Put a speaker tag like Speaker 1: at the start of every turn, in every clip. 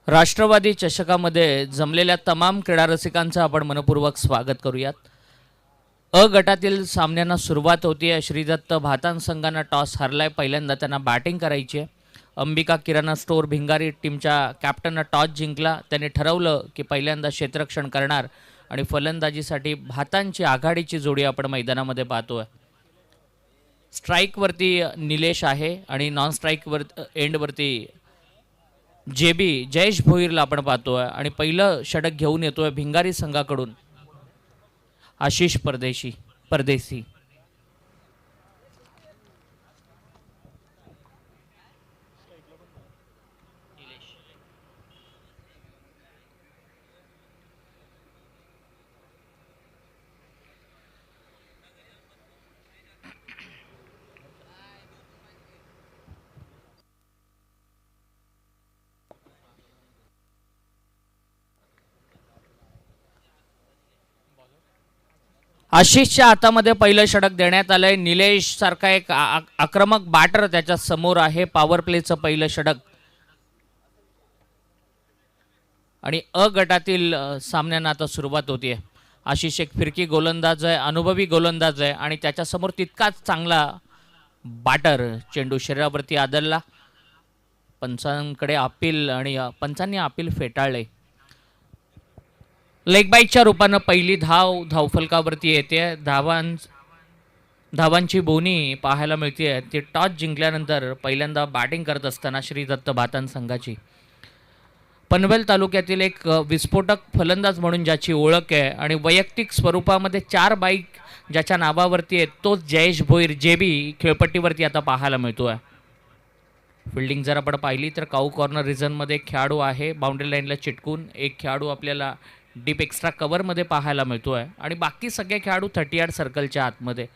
Speaker 1: राष्ट्रवादी चषकामध्ये जमलेल्या तमाम क्रीडा रसिकांचं आपण मनपूर्वक स्वागत करूयात। अ गटातील सामन्यांना सुरुवात होती। श्रीदत्त भातान संघाने टॉस हरलाय, पहिल्यांदा त्यांना बॅटिंग करायची आहे। अंबिका किराणा स्टोर भिंगारी टीमच्या कॅप्टनने टॉस जिंकला। त्याने ठरवलं की पहिल्यांदा क्षेत्ररक्षण करणार आणि फलंदाजीसाठी भातांची आघाडीची जोडी आपण मैदानामध्ये पाहतोय। स्ट्राईकवरती निलेश आहे आणि नॉन स्ट्राईकवर एंडवरती जेबी जयेश भोईरला आपण पाहतोय आणि पहिलं षटक घेऊन येतोय भिंगारी संघाकडून आशिष परदेसी। आशिषच्या हातामध्ये पहिलं षटक देण्यात आलंय। निलेश सारखा एक आक्रमक बॅटर त्याच्या समोर आहे। पॉवर प्लेचं पहिलं षटक आणि अ गटातील सामन्यांना आता सुरुवात होतीये। आशिष एक फिरकी गोलंदाज आहे, अनुभवी गोलंदाज आहे आणि त्याच्यासमोर तितकाच चांगला बॅटर। चेंडू शरीरावरती आदळला, पंचांकडे अपील आणि पंचांनी अपील फेटाळले। लेग बाईटच्या रूपानं पहिली धावफलकावरती येते। धावांची बोनी पाहायला मिळते। ती टॉस जिंकल्यानंतर पहिल्यांदा बॅटिंग करत असताना श्रीदत्त भातान संघाची पनवेल तालुक्यातील एक विस्फोटक फलंदाज म्हणून ज्याची ओळख आहे आणि वैयक्तिक स्वरूपामध्ये 4 बाईक ज्याच्या नावावरती आहेत तोच जयेश भोईर जेबी खेळपट्टीवरती आता पाहायला मिळतोय। फिल्डिंग जर आपण पाहिली तर काऊ कॉर्नर रिजनमध्ये खेळाडू आहे, बाउंड्री लाईनला चिटकून एक खेळाडू आपल्याला डीप एक्स्ट्रा कव्हरमध्ये पाहायला मिळतो आहे आणि बाकी सगळे खेळाडू 30 यार्ड सर्कलच्या आतमध्ये,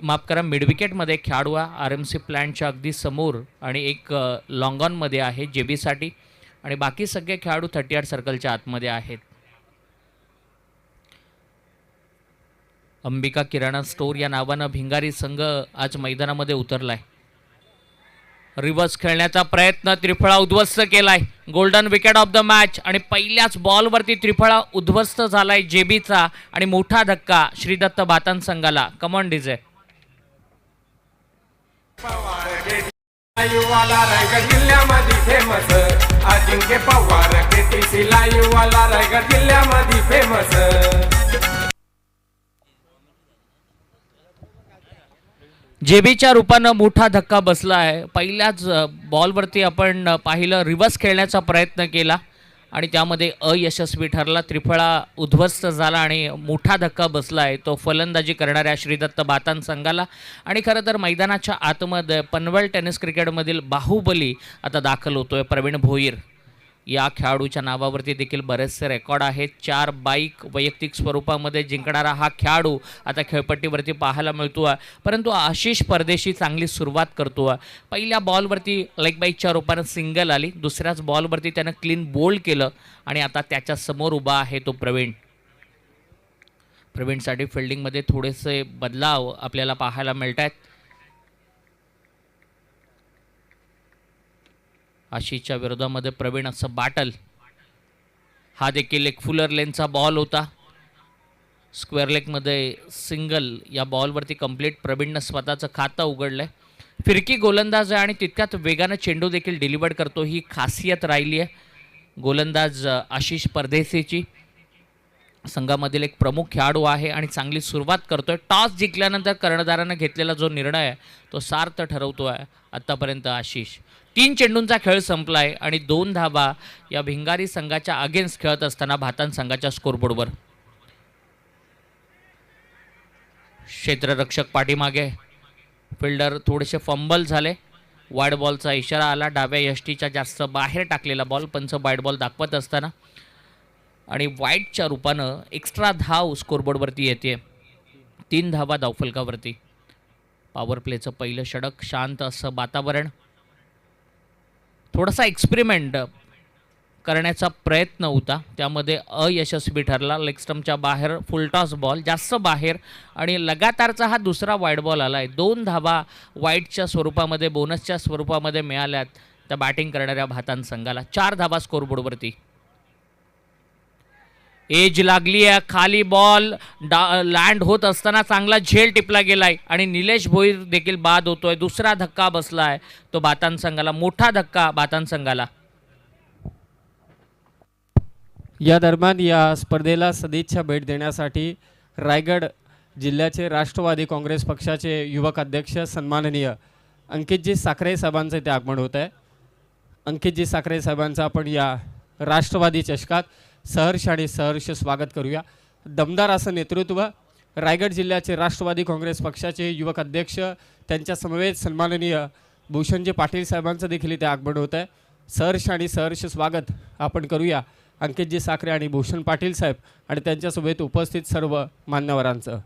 Speaker 1: माफ करा मिड विकेटमध्ये खेळाडू RMC प्लॅनच्या अगदी समोर आणि एक लॉंग ऑनमध्ये आहे जेबीसाठी आणि बाकी सगळे खेळाडू 30 यार्ड सर्कलच्या आतमध्ये आहेत। अंबिका किराणा स्टोर या नावानं भिंगारी संघ आज मैदानामध्ये उतरलाय। रिव्हर्स खेळण्याचा प्रयत्न, त्रिफळा उद्ध्वस्त केलाय, golden wicket of the match आणि पहिल्याच बॉलवरती त्रिफळा उद्ध्वस्त झालाय जेबीचा आणि मोठा धक्का श्रीदत्त भातान संघाला। Come on DJ.
Speaker 2: रायगड जिल्ह्यामध्ये famous Ajinkya Pawar KTC live वाला रायगड जिल्ह्यामध्ये फेमस।
Speaker 1: जेबीच्या रूपानं मोठा धक्का बसला आहे। पहिल्याच बॉलवरती आपण पाहिलं रिव्हर्स खेळण्याचा प्रयत्न केला आणि त्यामध्ये अयशस्वी ठरला, त्रिफळा उद्ध्वस्त झाला आणि मोठा धक्का बसला आहे तो फलंदाजी करणाऱ्या श्रीदत्त भातान संघाला। आणि खरं तर मैदानाच्या आतमध्ये पनवेल टेनिस क्रिकेटमधील बाहुबली आता दाखल होतोय प्रवीण भोईर। या खेळाडूच्या नावावरती देखील बरेचसे रेकॉर्ड आहेत। 4 बाईक वैयक्तिक स्वरूपामध्ये जिंकणारा हा खेळाडू आता खेळपट्टीवरती पाहायला मिळतो आहे, परंतु आशिष परदेशी चांगली सुरुवात करतो आहे। पहिल्या बॉलवरती लेग बाईकच्या रूपानं सिंगल आली, दुसऱ्याच बॉलवरती त्यानं क्लीन बोल्ड केलं आणि आता त्याच्या समोर उभा आहे तो प्रवीणसाठी फिल्डिंगमध्ये थोडेसे बदलाव आपल्याला पाहायला मिळत आहेत। आशिषच्या विरोधामध्ये प्रवीण असं बॅटल, हा देखील एक फुलर लेनचा बॉल होता, स्क्वेअर लेगमध्ये सिंगल। या बॉलवरती कंप्लीट प्रवीणनं स्वतःचं खातं उघडलंय। फिरकी गोलंदाज आहे आणि तितक्यात वेगानं चेंडू देखील डिलिव्हर करतो, ही खासियत राहिली आहे गोलंदाज आशिष परदेसीची। संघामधील एक प्रमुख खेळाडू आहे आणि चांगली सुरुवात करतोय। टॉस जिंकल्यानंतर कर्णधारानं घेतलेला जो निर्णय आहे तो सार्थ ठरवतो आहे आत्तापर्यंत आशिष। 3 चेंडूंचा खेळ संपलाय आणि 2 धावा या भिंगारी संघाच्या अगेन्स्ट खेळत असताना भातान संघाच्या स्कोरबोर्डवर। क्षेत्ररक्षक पाठीमागे, फिल्डर थोडेसे फंबल झाले, वाईड बॉलचा इशारा आला, डाव्या यष्टीच्या जास्त बाहेर टाकलेला बॉल, पंच वाईड बॉल दाखवत असताना आणि वाईडच्या रूपानं एक्स्ट्रा धाव स्कोरबोर्डवरती येते। 3 धावा धावफलकावरती। पॉवर प्लेचं पहिलं षटक, शांत असं वातावरण, थोडासा एक्सपेरिमेंट करण्याचा प्रयत्न होता, त्यामध्ये अयशस्वी ठरला। लेग स्टंपच्या बाहेर फुलटॉस बॉल, जास्त बाहेर आणि लगातारचा हा दुसरा वाईड बॉल आला आहे। 2 धावा वाईडच्या स्वरूपामध्ये, बोनसच्या स्वरूपामध्ये मिळाल्यात। त्या बॅटिंग करणाऱ्या भातान संघाला. 4 धावा स्कोरबोर्डवरती. एज लागली आहे, खाली बॉल लँड होत असताना चांगला झेल टिपला गेलाय आणि निलेश भोईर देखील बाद होतोय. दुसरा धक्का बसलाय तो भातान संघाला, मोठा धक्का भातान संघाला.
Speaker 3: या दरम्यान या स्पर्धेला सदिच्छा भेट देण्यासाठी रायगड जिल्ह्याचे राष्ट्रवादी काँग्रेस पक्षाचे युवक अध्यक्ष सन्माननीय अंकितजी साखरे साहेबांचं इथे आगमन होत आहे. अंकितजी साखरे साहेबांचं आपण या राष्ट्रवादी चषकात सहर्ष आणि सहर्ष स्वागत करूया. दमदार असं नेतृत्व रायगड जिल्ह्याचे राष्ट्रवादी काँग्रेस पक्षाचे युवक अध्यक्ष त्यांच्या समवेत सन्माननीय भूषणजी पाटील साहेबांचं देखील इथे आगमन होत आहे. सहर्ष आणि सहर्ष स्वागत आपण करूया अंकितजी साखरे आणि भूषण पाटील साहेब आणि त्यांच्यासोबत उपस्थित सर्व मान्यवरांचं.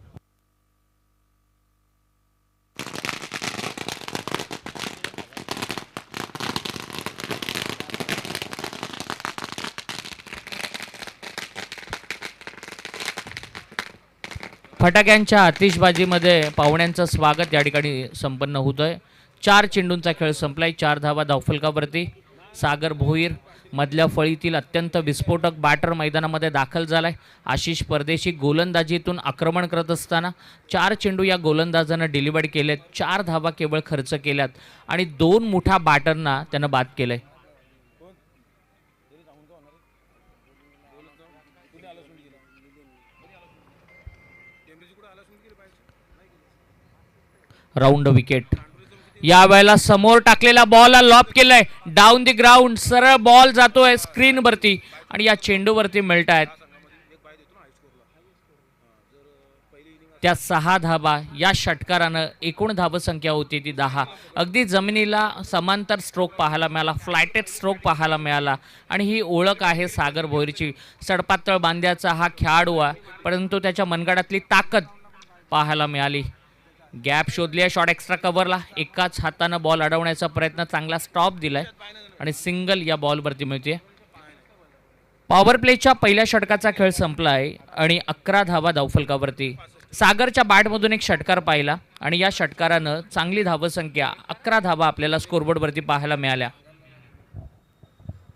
Speaker 1: फटाक्यांच्या आतिषबाजीमध्ये पाहुण्यांचं स्वागत या ठिकाणी संपन्न होतोय. 4 चेंडूंचा खेळ संपलाय. 4 धावा धावफलकावरती. सागर भोईर मधल्या फळीतील अत्यंत विस्फोटक बॅटर मैदानामध्ये दाखल झालाय. आशिष परदेशी गोलंदाजीतून आक्रमण करत असताना 4 चेंडू या गोलंदाजानं डिलिव्हर्ड केलेत. 4 धावा केवळ खर्च केल्यात आणि 2 मोठ्या बॅटरना त्यानं बाद केलंय. Round wicket. या वेळेला समोर टाकलेला बॉलला लॉप केलाय. डाऊन दी ग्राउंड सरळ बॉल जातोय स्क्रीनवरती आणि या चेंडूवरती मिळत आहेत त्या 6 धावा. या षटकारानं एकूण धावसंख्या होती ती 10. अगदी जमिनीला समांतर स्ट्रोक पाहायला मिळाला, फ्लॅटेड स्ट्रोक पाहायला मिळाला आणि ही ओळख आहे सागर भोईरची. सडपातळ बांध्याचा हा खेळाडू आहे, परंतु त्याच्या मनगडातली ताकद पाहायला मिळाली. गॅप शोधली आहे शॉट एक्स्ट्रा कव्हरला. एकाच हातानं बॉल अडवण्याचा प्रयत्न, चांगला स्टॉप दिलाय आणि सिंगल या बॉलवरती मिळते. पॉवर प्लेच्या पहिल्या षटकाचा खेळ संपला आहे आणि 11 धावा धावफलकावरती. सागरच्या बॅटमधून एक षटकार पाहिला आणि या षटकारानं चांगली धावसंख्या 11 धावा आपल्याला स्कोरबोर्डवरती पाहायला मिळाल्या.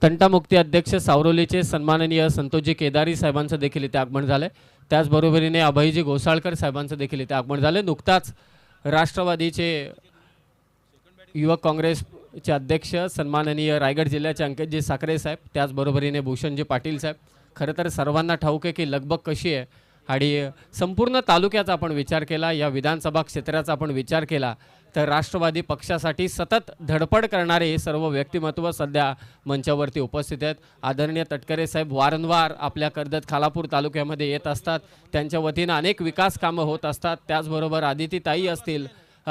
Speaker 3: तंटामुक्ती अध्यक्ष सावरोलीचे सन्माननीय संतोषजी केदारी साहेबांचं देखील इथे आगमन झालं. त्याचबरोबरीने अभयजी घोसाळकर साहेबांचं देखील इथे आगमन झालं. नुकताच राष्ट्रवादीचे युवक काँग्रेसचे अध्यक्ष सन्माननीय रायगड जिल्ह्याचे अंकितजी साखरे साहेब, त्याचबरोबरीने भूषणजी पाटील साहेब. खरं तर सर्वांना ठाऊक आहे की लगबग कशी आहे आणि संपूर्ण तालुक्याचा आपण विचार केला, या विधानसभा क्षेत्राचा आपण विचार केला तर राष्ट्रवादी पक्षासाठी सतत धडपड करणारे सर्व व्यक्तिमत्व सध्या मंचावरती उपस्थित आहेत. आदरणीय तटकरे साहेब वारंवार आपल्या कर्जत खालापूर तालुक्यामध्ये येत असतात. त्यांच्या वतीनं अनेक विकास कामं होत असतात. त्याचबरोबर आदितीताई असतील,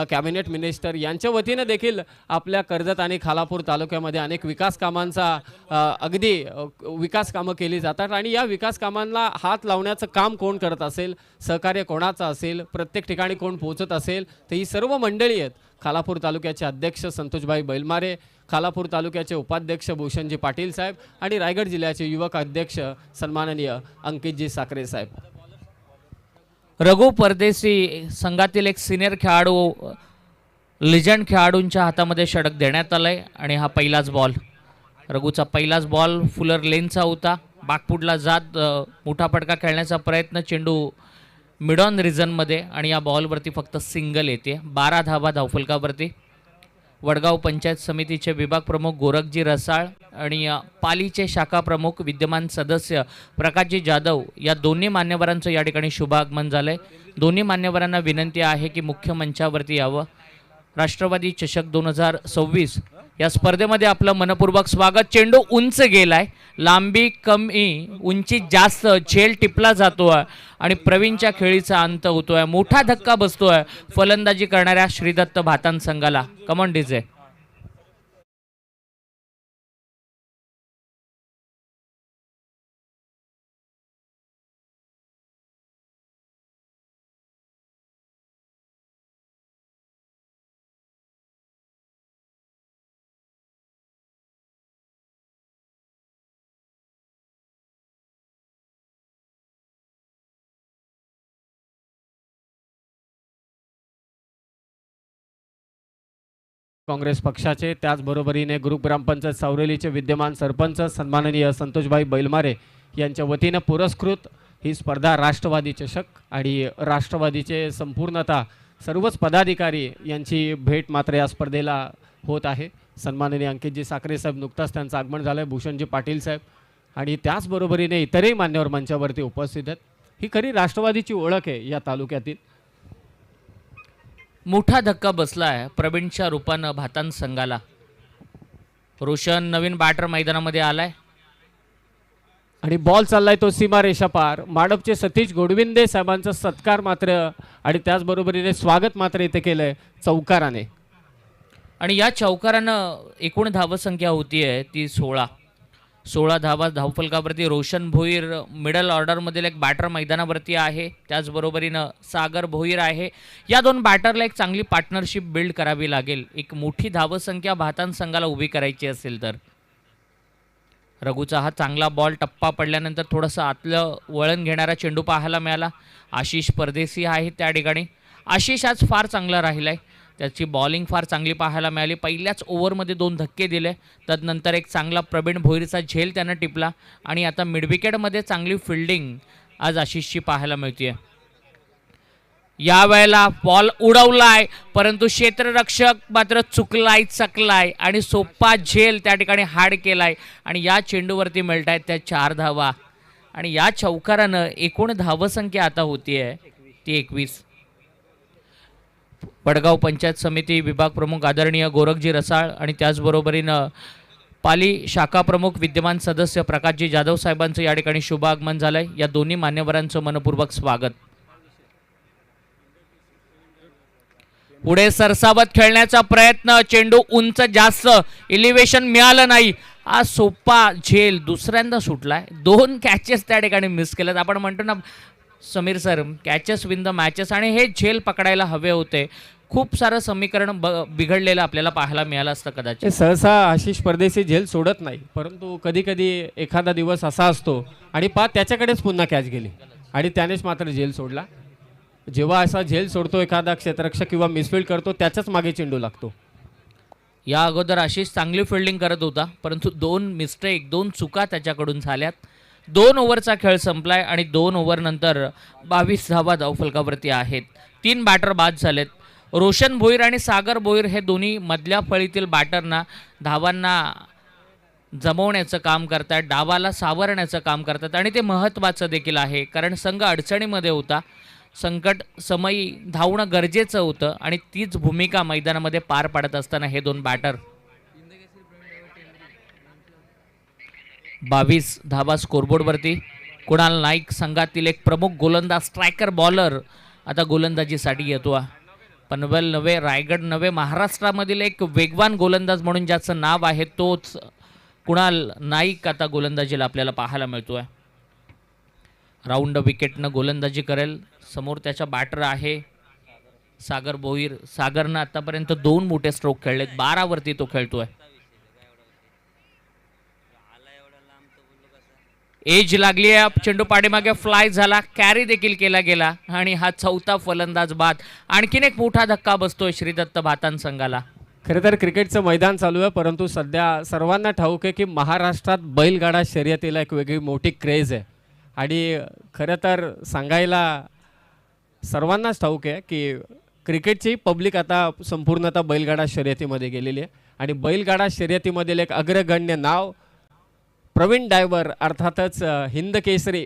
Speaker 3: कॅबिनेट मिनिस्टर यांच्या वतीनं देखील आपल्या कर्जत आणि खालापूर तालुक्यामध्ये अनेक विकास कामांचा अगदी विकास कामं केली जातात आणि या विकास कामांना हात लावण्याचं काम कोण करत असेल, सहकार्य कोणाचं असेल, प्रत्येक ठिकाणी कोण पोहोचत असेल, तर ही सर्व मंडळी आहेत. खालापूर तालुक्याचे अध्यक्ष संतोषभाई बैलमारे, खालापूर तालुक्याचे उपाध्यक्ष भूषणजी पाटील साहेब आणि रायगड जिल्ह्याचे युवक अध्यक्ष सन्माननीय अंकितजी साखरे साहेब.
Speaker 1: रघु परदेशी संघातील एक सिनियर खेळाडू, लिजंड खेळाडूंच्या हातामध्ये षटक देण्यात आलंय आणि हा पहिलाच बॉल, रघुचा पहिलाच बॉल फुलर लेनचा होता. बागपुटला जात मोठा फटका खेळण्याचा प्रयत्न, चेंडू मिडॉन रिजनमध्ये आणि या बॉलवरती फक्त सिंगल येते. 12 धावा धावफलकावरती. वडगाव पंचायत समितीचे विभाग प्रमुख गोरखजी रसाळ आणि पालीचे शाखा प्रमुख विद्यमान सदस्य प्रकाशजी जाधव या दोन्ही मान्यवरांचं या ठिकाणी शुभागमन झालंय. दोन्ही मान्यवरांना विनंती आहे की मुख्य मंचावरती यावं. राष्ट्रवादी चषक 2026 या स्पर्धेमध्ये आपलं मनपूर्वक स्वागत. चेंडू उंच गेलाय, लांबी कमी उंची जास्त, झेल टिपला जातोय आणि प्रवीणच्या खेळीचा अंत होतोय. मोठा धक्का बसतोय फलंदाजी करणाऱ्या श्रीदत्त भातान संघाला. Come on DJ.
Speaker 3: काँग्रेस पक्षाचे, त्याचबरोबरीने ग्रुप ग्रामपंचायत सावरेलीचे विद्यमान सरपंच सन्माननीय संतोषभाई बैलमारे यांच्या वतीनं पुरस्कृत ही स्पर्धा राष्ट्रवादी चषक आणि राष्ट्रवादीचे संपूर्णतः सर्वच पदाधिकारी यांची भेट मात्र या स्पर्धेला होत आहे. सन्माननीय अंकितजी साखरे साहेब, नुकताच त्यांचं आगमन झालं आहे, भूषणजी पाटील साहेब आणि त्याचबरोबरीने इतरही मान्यवर मंचावरती उपस्थित आहेत. ही खरी राष्ट्रवादीची ओळख आहे या तालुक्यातील.
Speaker 1: मोठा धक्का बसला आहे प्रवीणच्या रूपानं भातान संघाला. रोशन नवीन बॅटर मैदानामध्ये आलाय
Speaker 3: आणि बॉल चाललाय तो सीमारेषा पार. माडपचे सतीश गोडविंदे साहेबांचा सत्कार मात्र आणि त्याचबरोबरीने स्वागत मात्र इथे केलंय चौकाराने.
Speaker 1: आणि या चौकारानं एकूण धावसंख्या होती आहे ती 16 धावा धावफलकावरती. रोशन भोईर मिडल ऑर्डरमधील एक बॅटर मैदानावरती आहे, त्याचबरोबरीनं सागर भोईर आहे. या दोन बॅटरला एक चांगली पार्टनरशिप बिल्ड करावी लागेल एक मोठी धावसंख्या भातान संघाला उभी करायची असेल तर. रघुचा हा चांगला बॉल टप्पा पडल्यानंतर थोडंसं आतलं वळण घेणारा चेंडू पाहायला मिळाला. आशिष परदेसी आहे त्या ठिकाणी. आशिष आज फार चांगला राहिला आहे, त्याची बॉलिंग फार चांगली पाहायला मिळाली. पहिल्याच ओव्हरमध्ये 2 धक्के दिले, तदनंतर एक चांगला प्रवीण भोईरचा झेल त्यानं टिपला आणि आता मिडविकेटमध्ये चांगली फिल्डिंग आज आशिषची पाहायला मिळते. यावेळेला बॉल उडवलाय परंतु क्षेत्ररक्षक मात्र चकलाय आणि सोप्पा झेल त्या ठिकाणी हाड केलाय आणि या चेंडूवरती मिळत आहेत त्या 4 धावा. आणि या चौकारानं एकूण धावसंख्या आता होतीये ती 21. वडगाव पंचायत समिती विभाग प्रमुख आदरणीय गोरखजी रसाळ आणि त्याचबरोबरीनं पाली शाखा प्रमुख विद्यमान सदस्य प्रकाशजी जाधव साहेबांचं या ठिकाणी शुभ आगमन झालंय. या दोन्ही मान्यवरांचं मनपूर्वक स्वागत. पुढे सरसावत खेळण्याचा प्रयत्न, चेंडू उंच जास्त इलिव्हेशन मिळालं नाही. हा सोप्पा झेल दुसऱ्यांदा सुटलाय. 2 कॅचेस त्या ठिकाणी मिस केल्यात. आपण म्हणतो ना Sameer sir, catches win the matches, आणि हे झेल पकडायला हवे होते. खूप सारं समीकरण बिघडलेलं आपल्याला पाहायला मिळालं असतं कदाचित.
Speaker 3: सहसा आशिष परदेशी झेल सोडत नाही, परंतु कधी कधी एखादा दिवस असा असतो आणि त्याच्याकडेच पुन्हा कॅच गेली आणि त्यानेच मात्र झेल सोडला. जेव्हा असा झेल सोडतो एखादा क्षेत्ररक्षक किंवा मिसफिल्ड करतो त्याच्याच मागे चेंडू लागतो.
Speaker 1: या अगोदर आशिष चांगली फिल्डिंग करत होता, परंतु 2 चुका त्याच्याकडून झाल्यात. 2 ओव्हरचा खेळ संपलाय आणि 2 ओव्हर नंतर 22 धावा धावफलकावरती आहेत. 3 बॅटर बाद झालेत. रोशन भोईर आणि सागर भोईर हे दोन्ही मधल्या फळीतील बॅटरना धावांना जमवण्याचं काम करतात, डावाला सावरण्याचं काम करतात आणि ते महत्त्वाचं देखील आहे. कारण संघ अडचणीमध्ये होता, संकट समयी धावणं गरजेचं होतं आणि तीच भूमिका मैदानामध्ये पार पाडत असताना हे 2 बॅटर 22 धावा स्कोरबोर्डवरती. कुणाल नाईक संघातील एक प्रमुख गोलंदाज, स्ट्रायकर बॉलर आता गोलंदाजीसाठी येतो. पनवेल नव्हे, रायगड नव्हे, महाराष्ट्रामधील एक वेगवान गोलंदाज म्हणून ज्याचं नाव आहे तोच कुणाल नाईक आता गोलंदाजीला आपल्याला पाहायला मिळतोय. राऊंड विकेटनं गोलंदाजी करेल. समोर त्याचा बॅटर आहे सागर भोईर. सागरनं आतापर्यंत 2 मोठे स्ट्रोक खेळलेत, 12 वरती तो खेळतोय. एज लागली आहे, चेंडू पाठीमागे फ्लाय झाला, कॅरी देखील केला गेला आणि हा 4था फलंदाज बाद. आणखीन एक मोठा धक्का बसतोय श्रीदत्त भातान संघाला.
Speaker 3: खरं तर क्रिकेटचं मैदान चालू आहे, परंतु सध्या सर्वांना ठाऊक आहे की महाराष्ट्रात बैलगाडा शर्यतीला एक वेगळी मोठी क्रेज आहे. आणि खरं तर सांगायला सर्वांनाच ठाऊक आहे की क्रिकेटची पब्लिक आता संपूर्णतः बैलगाडा शर्यतीमध्ये गेलेली आहे. आणि बैलगाडा शर्यतीमधील एक अग्रगण्य नाव प्रवीण डायव्हर, अर्थातच हिंद केसरी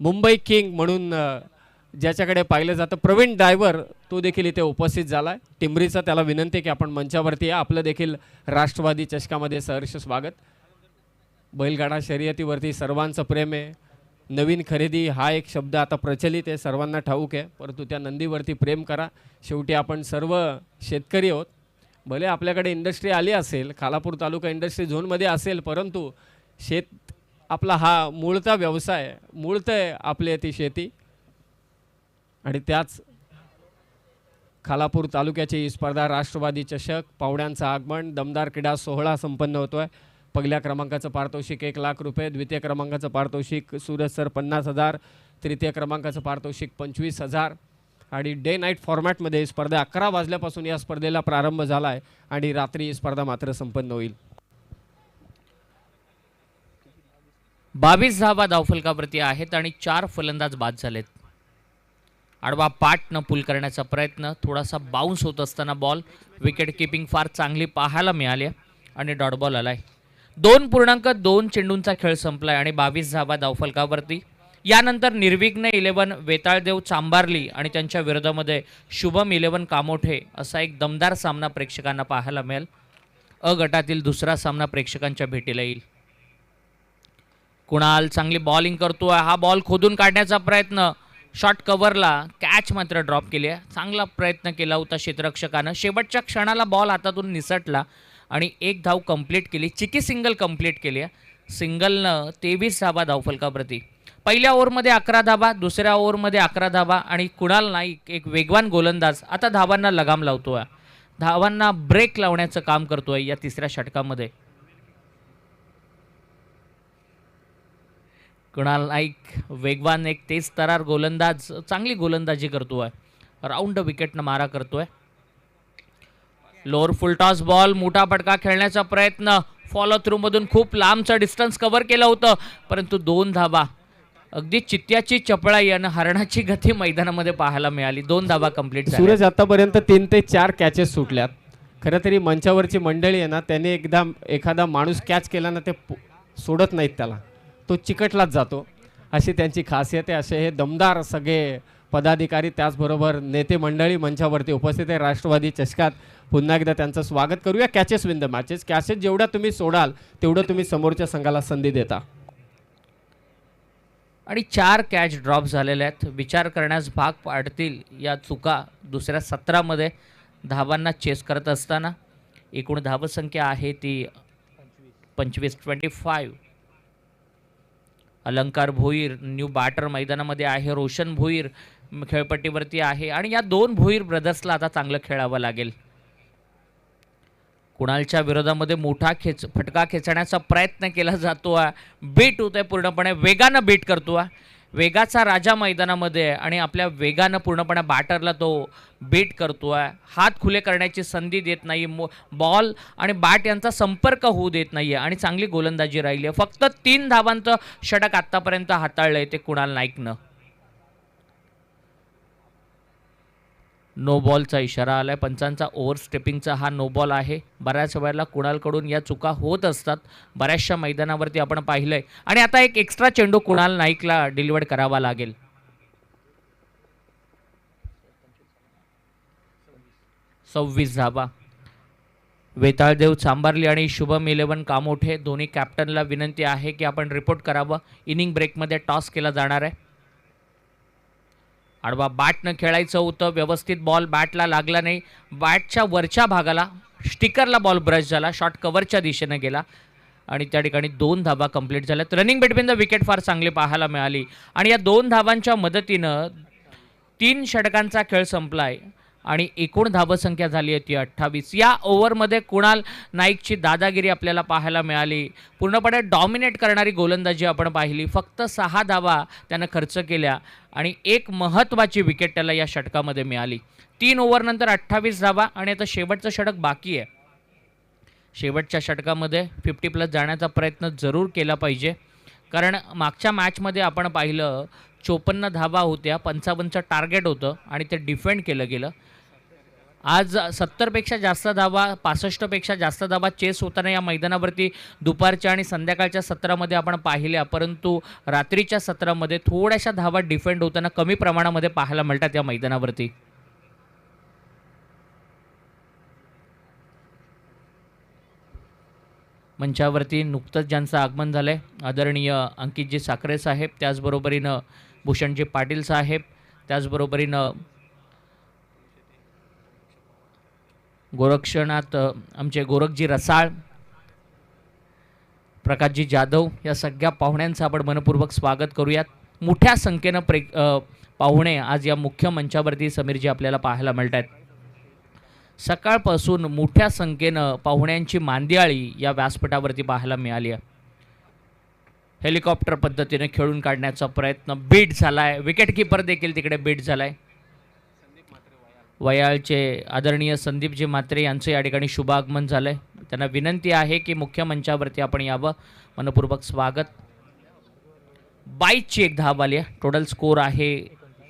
Speaker 3: मुंबई किंग म्हणून ज्याच्याकडे पाहिलं जातं प्रवीण डायव्हर, तो देखील इथे उपस्थित झाला आहे. टिंबरीचा त्याला विनंती आहे की आपण मंचावरती या, आपलं देखील राष्ट्रवादी चषकामध्ये सहर्ष स्वागत. बैलगाडा शर्यतीवरती सर्वांचं प्रेम आहे. नवीन खरेदी हा एक शब्द आता प्रचलित आहे, सर्वांना ठाऊक आहे, परंतु त्या नंदीवरती प्रेम करा. शेवटी आपण सर्व शेतकरी आहोत. भले आपल्याकडे इंडस्ट्री आली असेल, खालापूर तालुका इंडस्ट्री झोनमध्ये असेल, परंतु शेत आपला हा मूळचा व्यवसाय, मूळतः आपली ती शेती. आणि त्याच खालापूर तालुक्याची ही स्पर्धा राष्ट्रवादी चषक, पाहुण्यांचं आगमन, दमदार क्रीडा सोहळा संपन्न होतोय. पहिल्या क्रमांकाचं पारितोषिक 1 लाख रुपये, द्वितीय क्रमांकाचं पारितोषिक सूरज सर 50,000, तृतीय क्रमांकाचं पारितोषिक 25,000 आणि डे नाईट फॉर्मॅटमध्ये स्पर्धा 11 वाजल्यापासून या स्पर्धेला प्रारंभ झाला आहे आणि रात्री ही स्पर्धा मात्र संपन्न होईल.
Speaker 1: 22 धावा धावफलकावरती आहेत आणि 4 फलंदाज बाद झालेत. आडवा पाठ न पूल करण्याचा प्रयत्न, थोडासा बाउन्स होत असताना बॉल, विकेट किपिंग फार चांगली पाहायला मिळाली आणि डॉट बॉल आलाय. 2.2 चेंडूंचा खेळ संपलाय आणि 22 धावा धावफलकावरती. यानंतर निर्विघ्न 11 वेताळदेव चांबारली आणि त्यांच्या विरोधामध्ये शुभम 11 कामोठे असा एक दमदार सामना प्रेक्षकांना पाहायला मिळेल. अ गटातील दुसरा सामना प्रेक्षकांच्या भेटीला येईल. कुणाल चांगली बॉलिंग करतोय, हा बॉल खोदून काढण्याचा प्रयत्न, शॉट कव्हरला, कॅच मात्र ड्रॉप केली आहे. चांगला प्रयत्न केला होता क्षेत्ररक्षकानं, शेवटच्या क्षणाला बॉल हातातून निसटला आणि 1 धाव कंप्लीट केली. चिकी सिंगल कंप्लीट केली आहे. सिंगलनं 23 धावा धावफलकाप्रती. पहिल्या ओव्हरमध्ये 11 धावा, दुसऱ्या ओव्हरमध्ये 11 धावा आणि कुणाल नाईक एक वेगवान गोलंदाज आता धावांना लगाम लावतोय, धावांना ब्रेक लावण्याचं काम करतोय या तिसऱ्या षटकामध्ये. कुणाल नाईक वेगवान एक तेज तरार गोलंदाज, चांगली गोलंदाजी करतोय, राऊंड विकेटनं मारा करतोय. लोअर फुल टॉस बॉल, मोठा फटका खेळण्याचा प्रयत्न, फॉलो थ्रू मधून खूप लांबचं डिस्टन्स कव्हर केलं होतं परंतु 2 धावा, अगदी चित्त्याची चपळाई आणि हरणाची गती मैदानामध्ये पाहायला मिळाली. 2 धावा कंप्लीट झाल्या.
Speaker 3: सूरज आतापर्यंत 3 ते 4 कॅचेस सुटल्यात. खरं तरी मंचावरची मंडळी आहे ना, त्याने एखादा माणूस कॅच केला ना ते सोडत नाहीत, त्याला तो चिकटलाच जातो, अशी त्यांची खासियत आहे. असे हे दमदार सगळे पदाधिकारी त्याचबरोबर नेते मंडळी मंचावरती उपस्थित आहे. राष्ट्रवादी चषकात पुन्हा एकदा त्यांचं स्वागत करूया. Catches win the matches. Catches जेवढ्या तुम्ही सोडाल तेवढं तुम्ही समोरच्या संघाला संधी देता.
Speaker 1: आणि 4 कॅच ड्रॉप झालेल्या आहेत. विचार करण्यास भाग पाडतील या चुका. दुसऱ्या 17मध्ये धावांना चेस करत असताना एकूण धावसंख्या आहे ती 25. अलंकार भोईर न्यू बॅटर मैदानामध्ये आहे, रोशन भोईर खेळपट्टीवरती आहे आणि या 2 भोईर ब्रदर्सला आता चांगलं खेळावं लागेल. कुणालच्या विरोधामध्ये मोठा फटका खेचण्याचा प्रयत्न केला जातो, बीट होतोय पूर्णपणे, वेगानं बीट करतो, वेगाचा राजा मैदानामध्ये आणि आपल्या वेगानं पूर्णपणे बॅटरला तो बीट करतोय. हात खुले करण्याची संधी देत नाही, बॉल आणि बॅट यांचा संपर्क होऊ देत नाहीये आणि चांगली गोलंदाजी राहिली आहे. फक्त 3 धावांचं षटक आतापर्यंत हाताळलंय ते कुणाल नाईकनं. नो बॉलचा इशारा आलाय पंचांचा. ओव्हर स्टेपिंगचा हा नो बॉल आहे. बऱ्याच वेळेला कुणालकडून या चुका होत असतात, बऱ्याचशा मैदानावरती आपण पाहिलंय. आणि आता एक एक्स्ट्रा चेंडू कुणाल नाईकला डिलिव्हर करावा लागेल. 26 धावा. वेताळदेव चांबारली आणि शुभम 11 कामोठे दोन्ही कॅप्टनला विनंती आहे की आपण रिपोर्ट करावं. इनिंग ब्रेकमध्ये टॉस केला जाणार आहे. आडवा बॅटनं खेळायचं होतं, व्यवस्थित बॉल बॅटला लागला नाही, बॅटच्या वरच्या भागाला स्टिकरला बॉल ब्रश झाला, शॉट कव्हरच्या दिशेने गेला आणि त्या ठिकाणी 2 धावा कंप्लीट झाल्यात. रनिंग बिटवीन द विकेट फार चांगली पाहायला मिळाली आणि या 2 धावांच्या मदतीनं 3 षटकांचा खेळ संपलाय आणि एकूण धावसंख्या झाली आहे ती 28. या ओव्हरमध्ये कुणाल नाईकची दादागिरी आपल्याला पाहायला मिळाली. पूर्णपणे डॉमिनेट करणारी गोलंदाजी आपण पाहिली. फक्त 6 धावा त्यानं खर्च केल्या आणि एक महत्त्वाची विकेट त्याला या षटकामध्ये मिळाली. 3 ओव्हरनंतर 28 धावा आणि आता शेवटचं षटक बाकी आहे. शेवटच्या षटकामध्ये 50+ जाण्याचा प्रयत्न जरूर केला पाहिजे, कारण मागच्या मॅचमध्ये आपण पाहिलं 54 धावा होत्या, 55चं टार्गेट होतं आणि ते डिफेंड केलं गेलं. आज 70पेक्षा जास्त धावा, 65पेक्षा जास्त धावा चेस होताना या मैदानावरती दुपारच्या आणि संध्याकाळच्या सत्रामध्ये आपण पाहिल्या, परंतु रात्रीच्या सत्रामध्ये थोड्याशा धावा डिफेंड होताना कमी प्रमाणामध्ये पाहायला मिळतात या मैदानावरती. मंचावरती नुकतंच ज्यांचं आगमन झालंय आदरणीय अंकितजी साखरे साहेब, त्याचबरोबरीनं भूषणजी पाटील साहेब, त्याचबरोबरीनं गोरक्षणात आमचे गोरखजी रसाळ, प्रकाशजी जाधव, या सगळ्या पाहुण्यांचं आपण मनपूर्वक स्वागत करूयात. मोठ्या संख्येनं पाहुणे आज या मुख्य मंचावरती समीरजी आपल्याला पाहायला मिळत आहेत. सकाळपासून मोठ्या संख्येनं पाहुण्यांची मांदियाळी या व्यासपीठावरती पाहायला मिळाली आहे. हेलिकॉप्टर पद्धतीने खेळून काढण्याचा प्रयत्न, बीट झालाय, विकेट किपर देखील तिकडे बीट झालाय. वयाळचे आदरणीय संदीपजी म्हात्रे यांचं या ठिकाणी शुभागमन झालं आहे. त्यांना विनंती आहे की मुख्य मंचावरती आपण यावं. मनपूर्वक स्वागत. 22ची एक धाव आली आहे. टोटल स्कोर आहे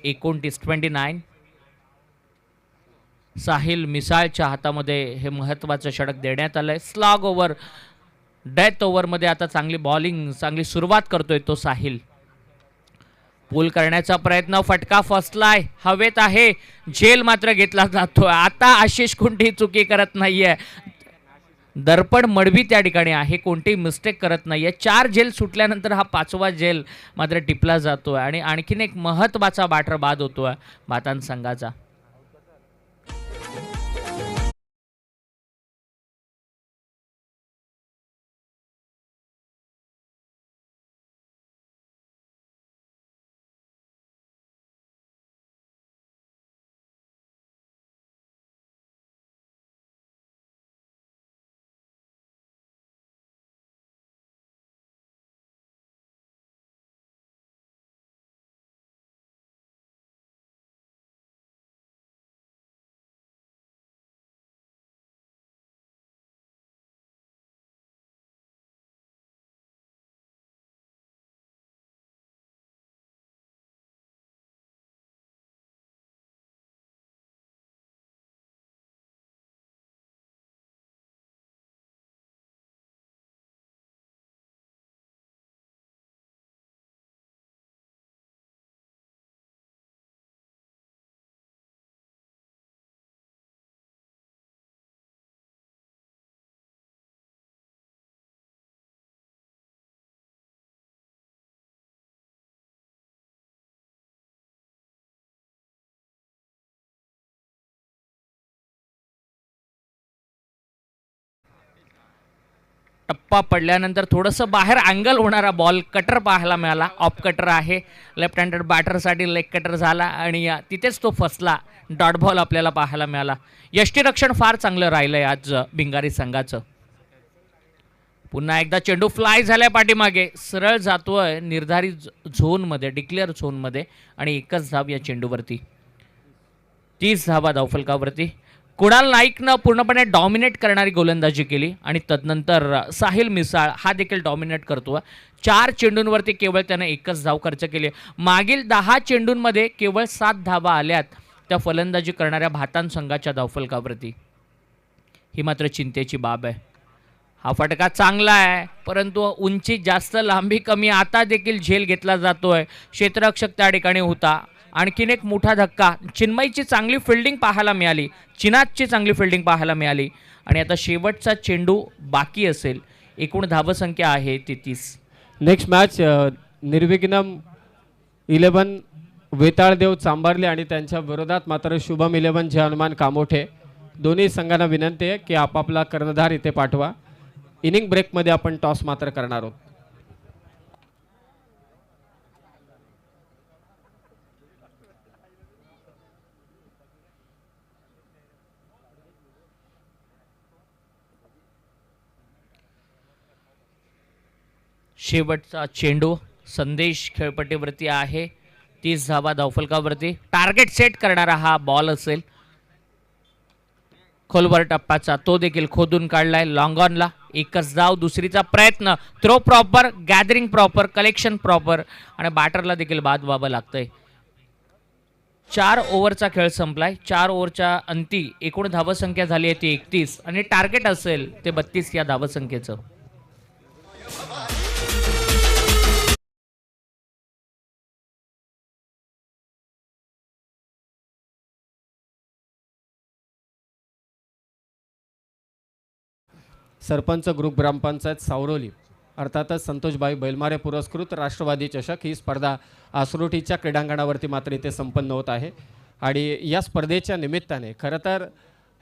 Speaker 1: 29. साहिल मिसाळच्या हातामध्ये हे महत्त्वाचं षटक देण्यात आलं आहे. स्लॉग ओव्हर, डेथ ओव्हरमध्ये आता चांगली बॉलिंग, चांगली सुरुवात करतोय तो साहिल. पूल करण्याचा प्रयत्न, फटका फसलाय, हवेत आहे, झेल मात्र घेतला जातोय. आता आशिष कोणतीही चुकी करत नाहीये. दर्पण मडवी त्या ठिकाणी आहे, कोणतीही मिस्टेक करत नाहीये. 4 झेल सुटल्यानंतर हा 5वा झेल मात्र टिपला जातोय आणि आणखीन एक महत्त्वाचा बॅटर बाद होतोय भातान संघाचा. टप्पा पडल्यानंतर थोडंसं बाहेर अँगल होणारा बॉल कटर पाहायला मिळाला. ऑफ कटर आहे, लेफ्ट हँडेड बॅटरसाठी लेग कटर झाला आणि तिथेच तो फसला. डॉट बॉल आपल्याला पाहायला मिळाला. यष्टीरक्षण फार चांगलं राहिलंय आज भिंगारी संघाचं. पुन्हा एकदा चेंडू फ्लाय झालाय पाठीमागे, सरळ जातोय निर्धारित झोनमध्ये, डिक्लेअर झोनमध्ये आणि एकच धाव या चेंडूवरती. 30 धावा धावफलकावरती. कुणाल नाईकनं पूर्णपणे डॉमिनेट करणारी गोलंदाजी केली आणि तदनंतर साहिल मिसाळ हा देखील डॉमिनेट करतो. 4 चेंडूंवरती केवळ त्यानं एकच धाव खर्च केली. मागील 10 चेंडूंमध्ये केवळ 7 धावा आल्यात त्या फलंदाजी करणाऱ्या भातान संघाच्या धावफलकावरती. ही मात्र चिंतेची बाब आहे. हा फटका चांगला आहे, परंतु उंची जास्त, लांबी कमी. आता देखील झेल घेतला जातोय. क्षेत्ररक्षक त्या ठिकाणी होता. आणखीन एक मोठा धक्का. चिन्मयची चांगली फिल्डिंग पाहायला मिळाली, चिनातची चांगली फिल्डिंग पाहायला मिळाली आणि आता शेवटचा चेंडू बाकी असेल. एकूण धावसंख्या आहे 33.
Speaker 3: नेक्स्ट मॅच निर्विघ्नम 11 वेताळदेव चांभारले आणि त्यांच्या विरोधात मात्र शुभम 11 जे हनुमान कामोठे. दोन्ही संघांना विनंती आहे की आपापला कर्णधार इथे पाठवा. इनिंग ब्रेकमध्ये आपण टॉस मात्र करणार आहोत.
Speaker 1: शेवटचा चेंडू संदेश खेळपट्टीवरती आहे. 30 धावा धावफलकावरती. टार्गेट सेट करणारा हा बॉल असेल. खोलवर टप्प्याचा तो देखील खोदून काढलाय लॉंग ऑनला. एकच धाव, दुसरीचा प्रयत्न. Throw proper, gathering proper, collection proper आणि बॅटरला देखील बाद व्हावं लागतंय. 4 ओव्हरचा खेळ संपलाय. 4 ओव्हरच्या अंती एकूण धावसंख्या झाली आहे ती 31 आणि टार्गेट असेल ते 32 या धावसंख्येचं.
Speaker 3: सरपंच ग्रुप ग्रामपंचायत सावरोली अर्थातच संतोषबाई बैलमारे पुरस्कृत राष्ट्रवादी चषक ही स्पर्धा आसरोटीच्या क्रीडांगणावरती मात्र इथे संपन्न होत आहे. आणि या स्पर्धेच्या निमित्ताने खरं तर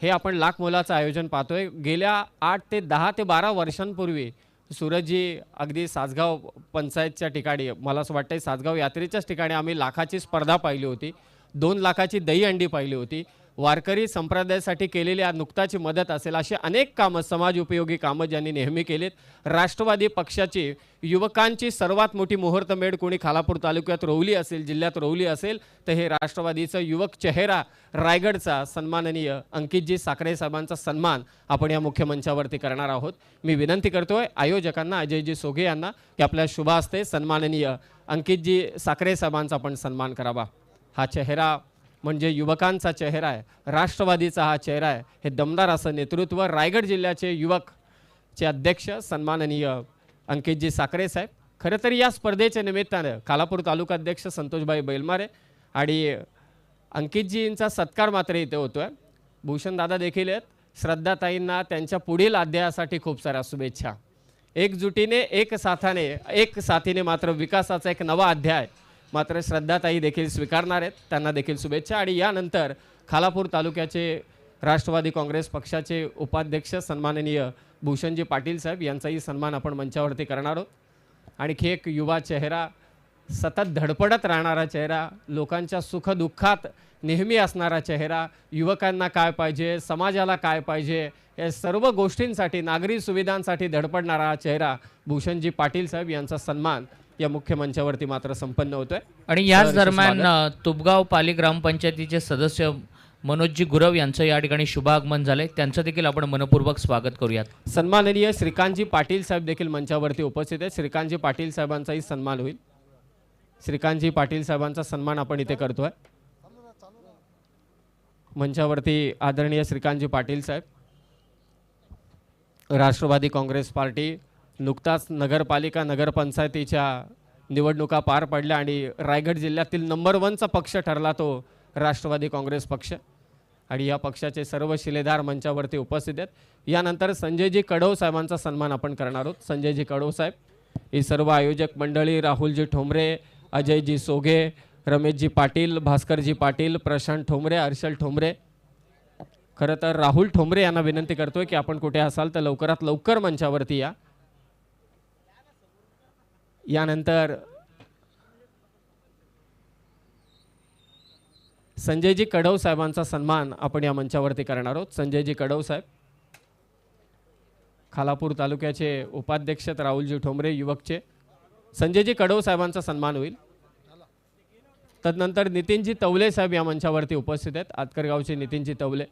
Speaker 3: हे आपण लाख मोलाचं आयोजन पाहतोय. गेल्या 8 ते 10 ते 12 वर्षांपूर्वी सूरजजी अगदी सासगाव पंचायतच्या ठिकाणी, मला असं वाटतं सासगाव यात्रेच्याच ठिकाणी आम्ही लाखाची स्पर्धा पाहिली होती. 2 लाखाची दहीहंडी पाहिली होती. वारकरी संप्रदायासाठी केलेली नुकताची मदत असेल, अशी अनेक कामं, समाज उपयोगी कामं ज्यांनी नेहमी केलीत. राष्ट्रवादी पक्षाची युवकांची सर्वात मोठी मुहूर्तमेढ कोणी खालापूर तालुक्यात रोवली असेल, जिल्ह्यात रोवली असेल, तर हे राष्ट्रवादीचा युवक चेहरा रायगडचा सन्माननीय अंकितजी साखरे साहेबांचा सन्मान आपण या मुख्य मंचावरती करणार आहोत. मी विनंती करतोय आयोजकांना, अजयजी सोगे यांना, की आपल्या शुभ हस्ते सन्माननीय अंकितजी साखरे साहेबांचा आपण सन्मान करावा. हा चेहरा म्हणजे युवकांचा चेहरा आहे, राष्ट्रवादीचा हा चेहरा आहे. हे दमदार असं नेतृत्व रायगड जिल्ह्याचे युवकचे अध्यक्ष सन्माननीय अंकितजी साखरे साहेब. खरं तर या स्पर्धेच्या निमित्तानं खालापूर तालुकाध्यक्ष संतोषभाई बैलमारे आणि अंकितजींचा सत्कार मात्र इथे होतोय. भूषणदादा देखील आहेत. श्रद्धाताईंना त्यांच्या पुढील अध्यायासाठी खूप साऱ्या शुभेच्छा. एकजुटीने, एक साथीने मात्र विकासाचा एक नवा अध्याय मात्र श्रद्धाताई देखील स्वीकारणार आहेत. त्यांना देखील शुभेच्छा. आणि यानंतर खालापूर तालुक्याचे राष्ट्रवादी काँग्रेस पक्षाचे उपाध्यक्ष सन्माननीय भूषणजी पाटील साहेब यांचाही सन्मान आपण मंचावरती करणार आहोत. आणखी एक युवा चेहरा, सतत धडपडत राहणारा चेहरा, लोकांच्या सुखदुःखात नेहमी असणारा चेहरा, युवकांना काय पाहिजे, समाजाला काय पाहिजे, या सर्व गोष्टींसाठी, नागरी सुविधांसाठी धडपडणारा चेहरा भूषणजी पाटील साहेब यांचा सन्मान या मुख्य मंचावरती मात्र संपन्न होतोय.
Speaker 1: आणि याच दरम्यान तुपगाव पाली ग्रामपंचायतीचे सदस्य मनोजजी गुरव यांचं या ठिकाणी शुभागमन झाले. त्यांचं देखील आपण मनपूर्वक स्वागत करूयात.
Speaker 3: सन्माननीय श्रीकांतजी पाटील साहेब देखील मंचावरती उपस्थित आहेत. श्रीकांतजी पाटील साहेबांचाही सन्मान होईल. श्रीकांतजी पाटील साहेबांचा सन्मान आपण इथे करतोय. मंचावरती आदरणीय श्रीकांतजी पाटील साहेब. राष्ट्रवादी काँग्रेस पार्टी नुकताच नगरपालिका, नगरपंचायतीच्या निवडणुका पार पडल्या आणि रायगड जिल्ह्यातील नंबर 1चा पक्ष ठरला तो राष्ट्रवादी काँग्रेस पक्ष. आणि या पक्षाचे सर्व शिलेदार मंचावरती उपस्थित आहेत. यानंतर संजयजी कडव साहेबांचा सन्मान आपण करणार आहोत. संजयजी कडव साहेब, ही सर्व आयोजक मंडळी, राहुलजी ठोंबरे, अजयजी सोगे, रमेशजी पाटील, भास्करजी पाटील, प्रशांत ठोंबरे, हर्षल ठोंबरे. खरं तर राहुल ठोंबरे यांना विनंती करतोय की आपण कुठे असाल तर लवकरात लवकर मंचावरती या. यानंतर संजयजी कडव साहेबांचा सन्मान आपण या मंचावरती करणार आहोत. संजयजी कडव साहेब खालापूर तालुक्याचे उपाध्यक्ष, राहुलजी ठोंबरे युवकचे. संजयजी कडव साहेबांचा सन्मान होईल. तदनंतर नितीनजी तवले साहेब या मंचावरती उपस्थित आहेत. आतकरगावचे नितीनजी तवले.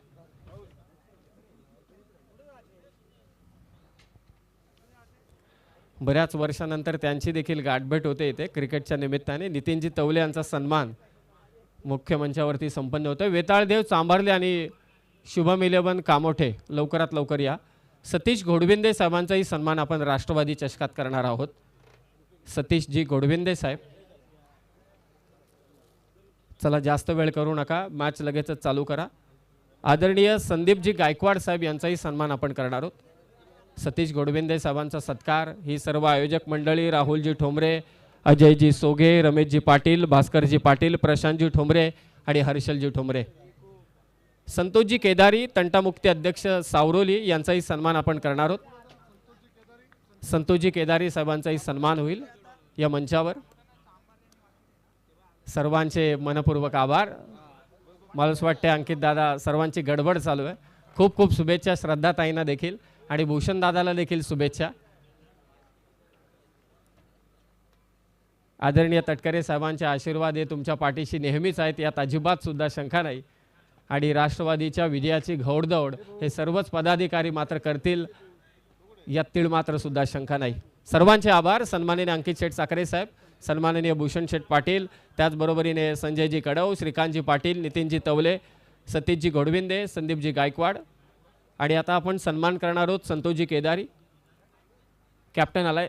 Speaker 3: बऱ्याच वर्षानंतर त्यांची देखील गाठभेट होते इथे क्रिकेटच्या निमित्ताने. नितीनजी तवले यांचा सन्मान मुख्य मंचावरती संपन्न होतोय. वेताळदेव चांभारले आणि शुभम 11 कामोठे लवकरात लवकर या. सतीश घोडविंदे साहेबांचाही सन्मान आपण राष्ट्रवादी चषकात करणार आहोत. सतीशजी घोडविंदे साहेब, चला जास्त वेळ करू नका, मॅच लगेचच चालू करा. आदरणीय संदीपजी गायकवाड साहेब यांचाही सन्मान आपण करणार आहोत. सतीश घोडविंदे साहेबांचा सत्कार. ही सर्व आयोजक मंडळी, राहुलजी ठोंबरे, अजयजी सोगे, रमेशजी पाटील, भास्करजी पाटील, प्रशांतजी ठोंबरे आणि हर्षलजी ठोंबरे. संतोषजी केदारी, तंटामुक्ती अध्यक्ष सावरोली यांचाही सन्मान आपण करणार आहोत. संतोषजी केदारी साहेबांचाही सन्मान होईल या मंचावर. सर्वांचे मनपूर्वक आभार. मला असं वाटतं अंकित दादा, सर्वांची गडबड चालू आहे. खूप खूप शुभेच्छा श्रद्धाताईंना देखील आणि भूषण दादाला देखील शुभेच्छा. आदरणीय तटकरे साहेबांचे आशीर्वाद हे तुमच्या पाठीशी नेहमीच आहेत, यात अजिबात सुद्धा शंका नाही. आणि राष्ट्रवादीच्या विजयाची घौडदौड हे सर्वच पदाधिकारी मात्र करतील, यात तीळ मात्र सुद्धा शंका नाही. सर्वांचे आभार. सन्माननीय अंकित शेठ साखरे साहेब, सन्माननीय भूषण शेठ पाटील, त्याचबरोबरीने संजयजी कडव, श्रीकांतजी पाटील, नितीनजी तवले, सतीशजी घोडविंदे, संदीपजी गायकवाड. आणि आता आपण सन्मान करणार आहोत संतोषजी केदारी. कॅप्टन आलाय.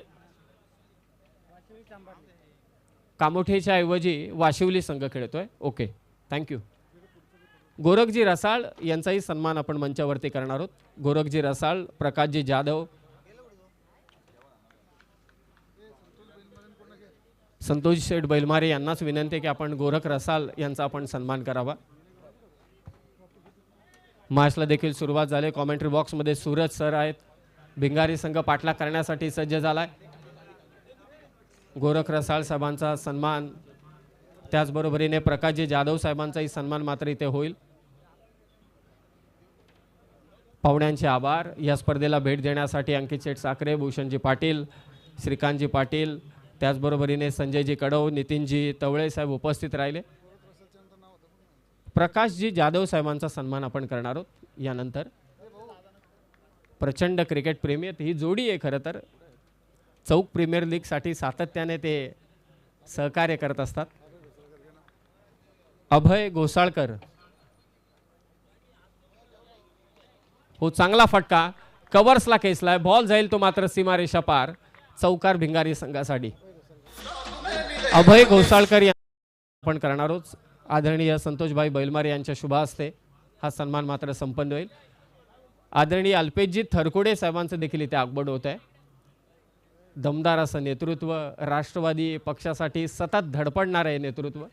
Speaker 3: कामोठेच्या ऐवजी वाशिवली संघ खेळतोय. Okay, thank you. गोरखजी रसाळ यांचाही सन्मान आपण मंचावरती करणार आहोत. गोरखजी रसाळ, प्रकाशजी जाधव, संतोष शेठ बैलमारे यांनाच विनंती आहे की आपण गोरख रसाळ यांचा आपण सन्मान करावा. मॅचला देखील सुरुवात झाली. कॉमेंट्री बॉक्समध्ये सूरज सर आहेत. भिंगारी संघ पाठलाग करण्यासाठी सज्ज झालाय. गोरख रसाळ साहेबांचा सन्मान, त्याचबरोबरीने प्रकाशजी जाधव साहेबांचाही सन्मान मात्र इथे होईल. पाहुण्यांचे आभार. या स्पर्धेला भेट देण्यासाठी अंकित शेठ साखरे, भूषणजी पाटील, श्रीकांतजी पाटील, त्याचबरोबरीने संजयजी कडव, नितीनजी तवळे साहेब उपस्थित राहिले. प्रकाशजी जाधव साहेबांचा सन्मान आपण करणार आहोत यानंतर. प्रचंड क्रिकेट प्रेमी आहेत. ही जोडी आहे खरं तर. चौक प्रीमियर लीगसाठी सातत्याने ते सहकार्य करत असतात. अभय घोसाळकर, हो चांगला फटका, कव्हर्सला खेचलाय, बॉल जाईल तो मात्र सीमारेषा पार. चौकार भिंगारी संघासाठी. अभय घोसाळकर आपण करणार आहोत. आदरणीय संतोषभाई बैलमारे यांच्या शुभ हस्ते हा सन्मान मात्र संपन्न होईल. आदरणीय अल्पेशजी थरकोडे साहेबांचं देखील इथे आगमन होत आहे. दमदार असं नेतृत्व, राष्ट्रवादी पक्षासाठी सतत धडपडणारे नेतृत्व.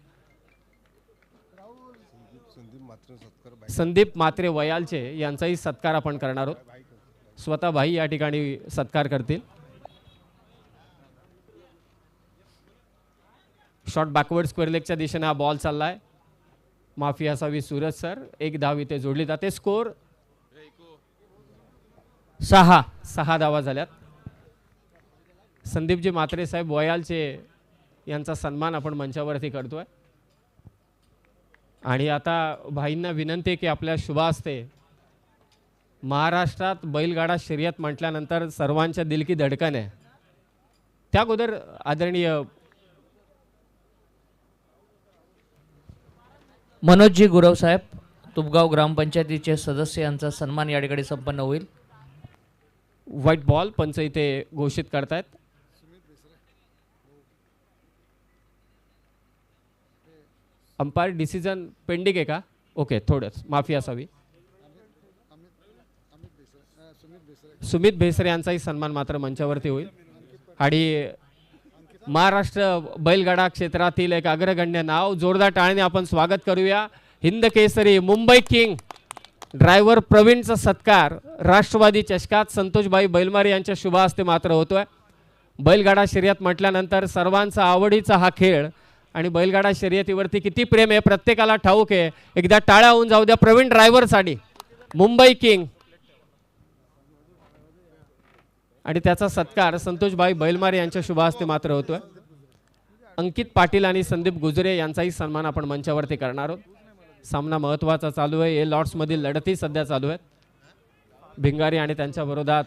Speaker 3: संदीप मात्रे वयालचे यांचाही सत्कार आपण करणार आहोत. स्वतः भाई या ठिकाणी सत्कार करतील. शॉट बॅकवर्ड स्क्वेअर लेगच्या दिशेने हा बॉल चाललाय. माफी असावी सूरज सर. एक धाव इथे जोडली जाते. स्कोर 6 धावा झाल्यात. संदीपजी मात्रे साहेब वयालचे यांचा सन्मान आपण मंचावरती करतोय. आणि आता भाईंना विनंती आहे की आपल्या शुभ हस्ते महाराष्ट्रात बैलगाडा शर्यत म्हटल्यानंतर सर्वांच्या दिल की धडकन आहे. त्या अगोदर आदरणीय
Speaker 1: मनोजजी गुरव साहेब, तुपगाव ग्रामपंचायतीचे सदस्य यांचा सन्मान या ठिकाणी संपन्न होईल.
Speaker 3: व्हाईट बॉल पंच इथे घोषित करतायत. अंपायर डिसिजन पेंडिंग आहे का? ओके, थोडंच माफी असावी. सुमित भेसरे यांचाही सन्मान मात्र मंचावरती होईल. आणि महाराष्ट्र बैलगाडा क्षेत्रातील एक अग्रगण्य नाव, जोरदार टाळ्याने आपण स्वागत करूया. हिंद केसरी मुंबई किंग ड्रायव्हर प्रवीणचा सत्कार राष्ट्रवादी चषकात संतोषभाई बैलमारे यांच्या शुभ हस्ते मात्र होतोय. बैलगाडा शर्यत म्हटल्यानंतर सर्वांचा आवडीचा हा खेळ आणि बैलगाडा शर्यतीवरती किती प्रेम आहे प्रत्येकाला ठाऊक आहे. एकदा टाळ्या होऊन जाऊ द्या प्रवीण ड्रायव्हरसाठी. मुंबई किंग आणि त्याचा सत्कार संतोषभाई बैलमारे यांच्या शुभ हस्ते मात्र होतोय. अंकित पाटील आणि संदीप गुजरे यांचाही सन्मान आपण मंचावरती करणार आहोत. सामना महत्त्वाचा चालू आहे. ए लॉट्समधील लढती सध्या चालू आहेत. भिंगारी आणि त्यांच्या विरोधात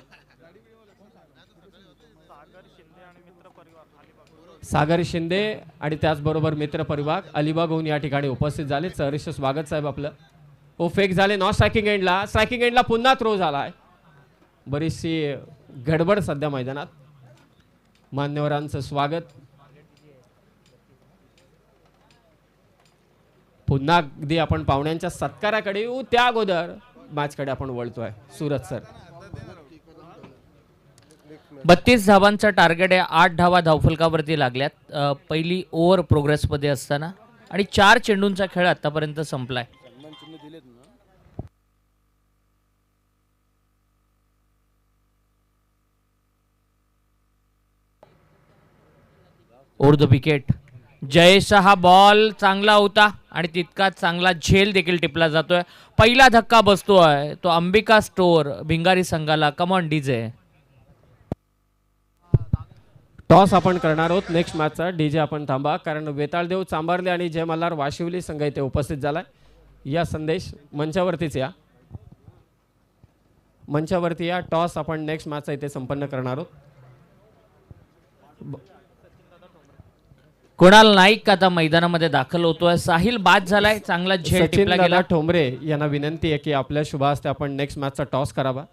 Speaker 3: सागर शिंदे आणि त्याचबरोबर मित्र परिवार अलिबागहून या ठिकाणी उपस्थित झाले. सहर्ष स्वागत साहेब आपलं. ओ फेक झाले नॉन स्ट्रायकिंग एंडला. स्ट्रायकिंग एंडला पुन्हा थ्रो झाला आहे. बरीचशी गडबड सध्या मैदानात. मान्यवरांचं स्वागत. पुन्हा अगदी आपण पाहुण्यांच्या सत्काराकडे येऊ त्या अगोदर मॅचकडे आपण वळतोय. सूरज सर,
Speaker 1: 32 धावांचा टार्गेट आहे. 8 धावा धावफलकावरती लागल्यात पहिली ओव्हर प्रोग्रेसमध्ये असताना. आणि 4 चेंडूंचा खेळ आतापर्यंत संपलाय. Over the wicket. जयेशचा हा बॉल चांगला होता आणि तितकाच चांगला झेल देखील टिपला जातोय. पहिला धक्का बसतोय तो अंबिका स्टोअर भिंगारी संघाला. Come on DJ.
Speaker 3: टॉस आपण करणार आहोत नेक्स्ट मॅचचा. डीजे आपण थांबा, कारण वेताळदेव चांबारले आणि जय मल्हार वाशिवली संघ इथे उपस्थित झालाय. या संदेश मंचावरतीच या. मंचावरती या. टॉस आपण नेक्स्ट मॅचचा इथे संपन्न करणार आहोत.
Speaker 1: कुणाल नाईक आता मैदानामध्ये दाखल होतोय. साहिल बाद झालाय. चांगला झेल टिपला गेला.
Speaker 3: सचिन ठोंबरे यांना विनंती आहे की आपल्या शुभ हस्ते आपण नेक्स्ट मॅचचा टॉस करावा.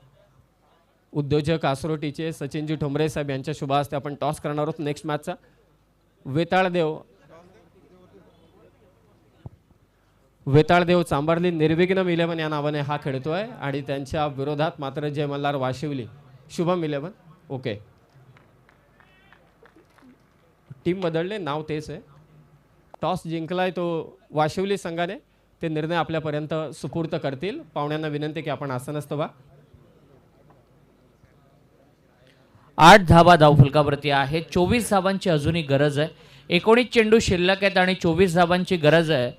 Speaker 3: उद्योजक आसरोटीचे सचिनजी ठोंबरे साहेब यांच्या शुभ हस्ते आपण टॉस करणार आहोत नेक्स्ट मॅचचा. वेताळदेव चांबारली निर्विघ्न इलेव्हन या नावाने हा खेळतोय आणि त्यांच्या विरोधात मात्र Jay Malhar Washivali Shubham eleven. Okay, team बदलले, नाव तेच आहे. टॉस जिंकलाय तो वाशिवली संघाने. ते निर्णय आपल्यापर्यंत सुपूर्त करतील. पाहुण्यांना विनंती की आपण आसनस्थ व्हा.
Speaker 1: 8 धावा धावफलकावरती आहे. 24 धावांची अजूनही गरज आहे. 19 चेंडू शिल्लक आहेत आणि 24 धावांची गरज आहे.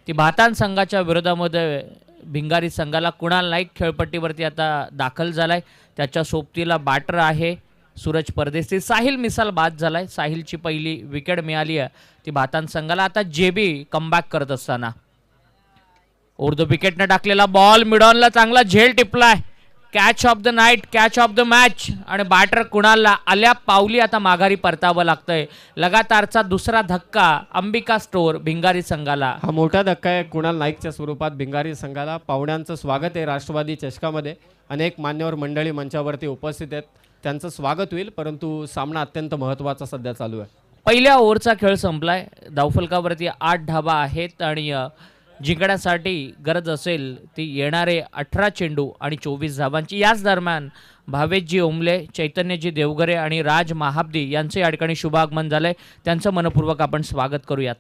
Speaker 1: ती भातान संघाच्या विरोधामध्ये भिंगारी संघाला. कुणाल नाईक खेळपट्टीवरती आता दाखल झालाय, त्याच्या सोबतीला बॅटर आहे सूरज परदेशी. साहिल मिसाल बाद झालाय, साहिलची पहिली विकेट मिळाली आहे ती भातान संघाला. आता जेबी कमबॅक करत असताना उर्दू विकेटने टाकलेला बॉल मिडॉनला चांगला झेल टिपलाय. Catch of the night, catch of the match, आणि बॅटर कुणालला आल्या पावली आता माघारी परतावं लागतंय. लगातारचा दुसरा धक्का अंबिका स्टोर भिंगारी संघाला.
Speaker 3: हा मोठा धक्का आहे कुणाल नाईकच्या स्वरूपात भिंगारी संघाला. पाहुण्यांचं स्वागत आहे राष्ट्रवादी चषकामध्ये. अनेक मान्यवर मंडळी मंचावरती उपस्थित आहेत, त्यांचं स्वागत होईल, परंतु सामना अत्यंत महत्त्वाचा सध्या चालू आहे.
Speaker 1: पहिल्या ओव्हरचा खेळ संपलाय. धावफलकावरती 8 धावा आहेत आणि जिंकण्यासाठी गरज असेल ती येणारे 18 चेंडू आणि 24 धावांची. याच दरम्यान भावेशजी ओंबले, चैतन्यजी देवगरे आणि राज महाब्दी यांचे या ठिकाणी शुभागमन झालंय. त्यांचं मनपूर्वक आपण स्वागत करूयात.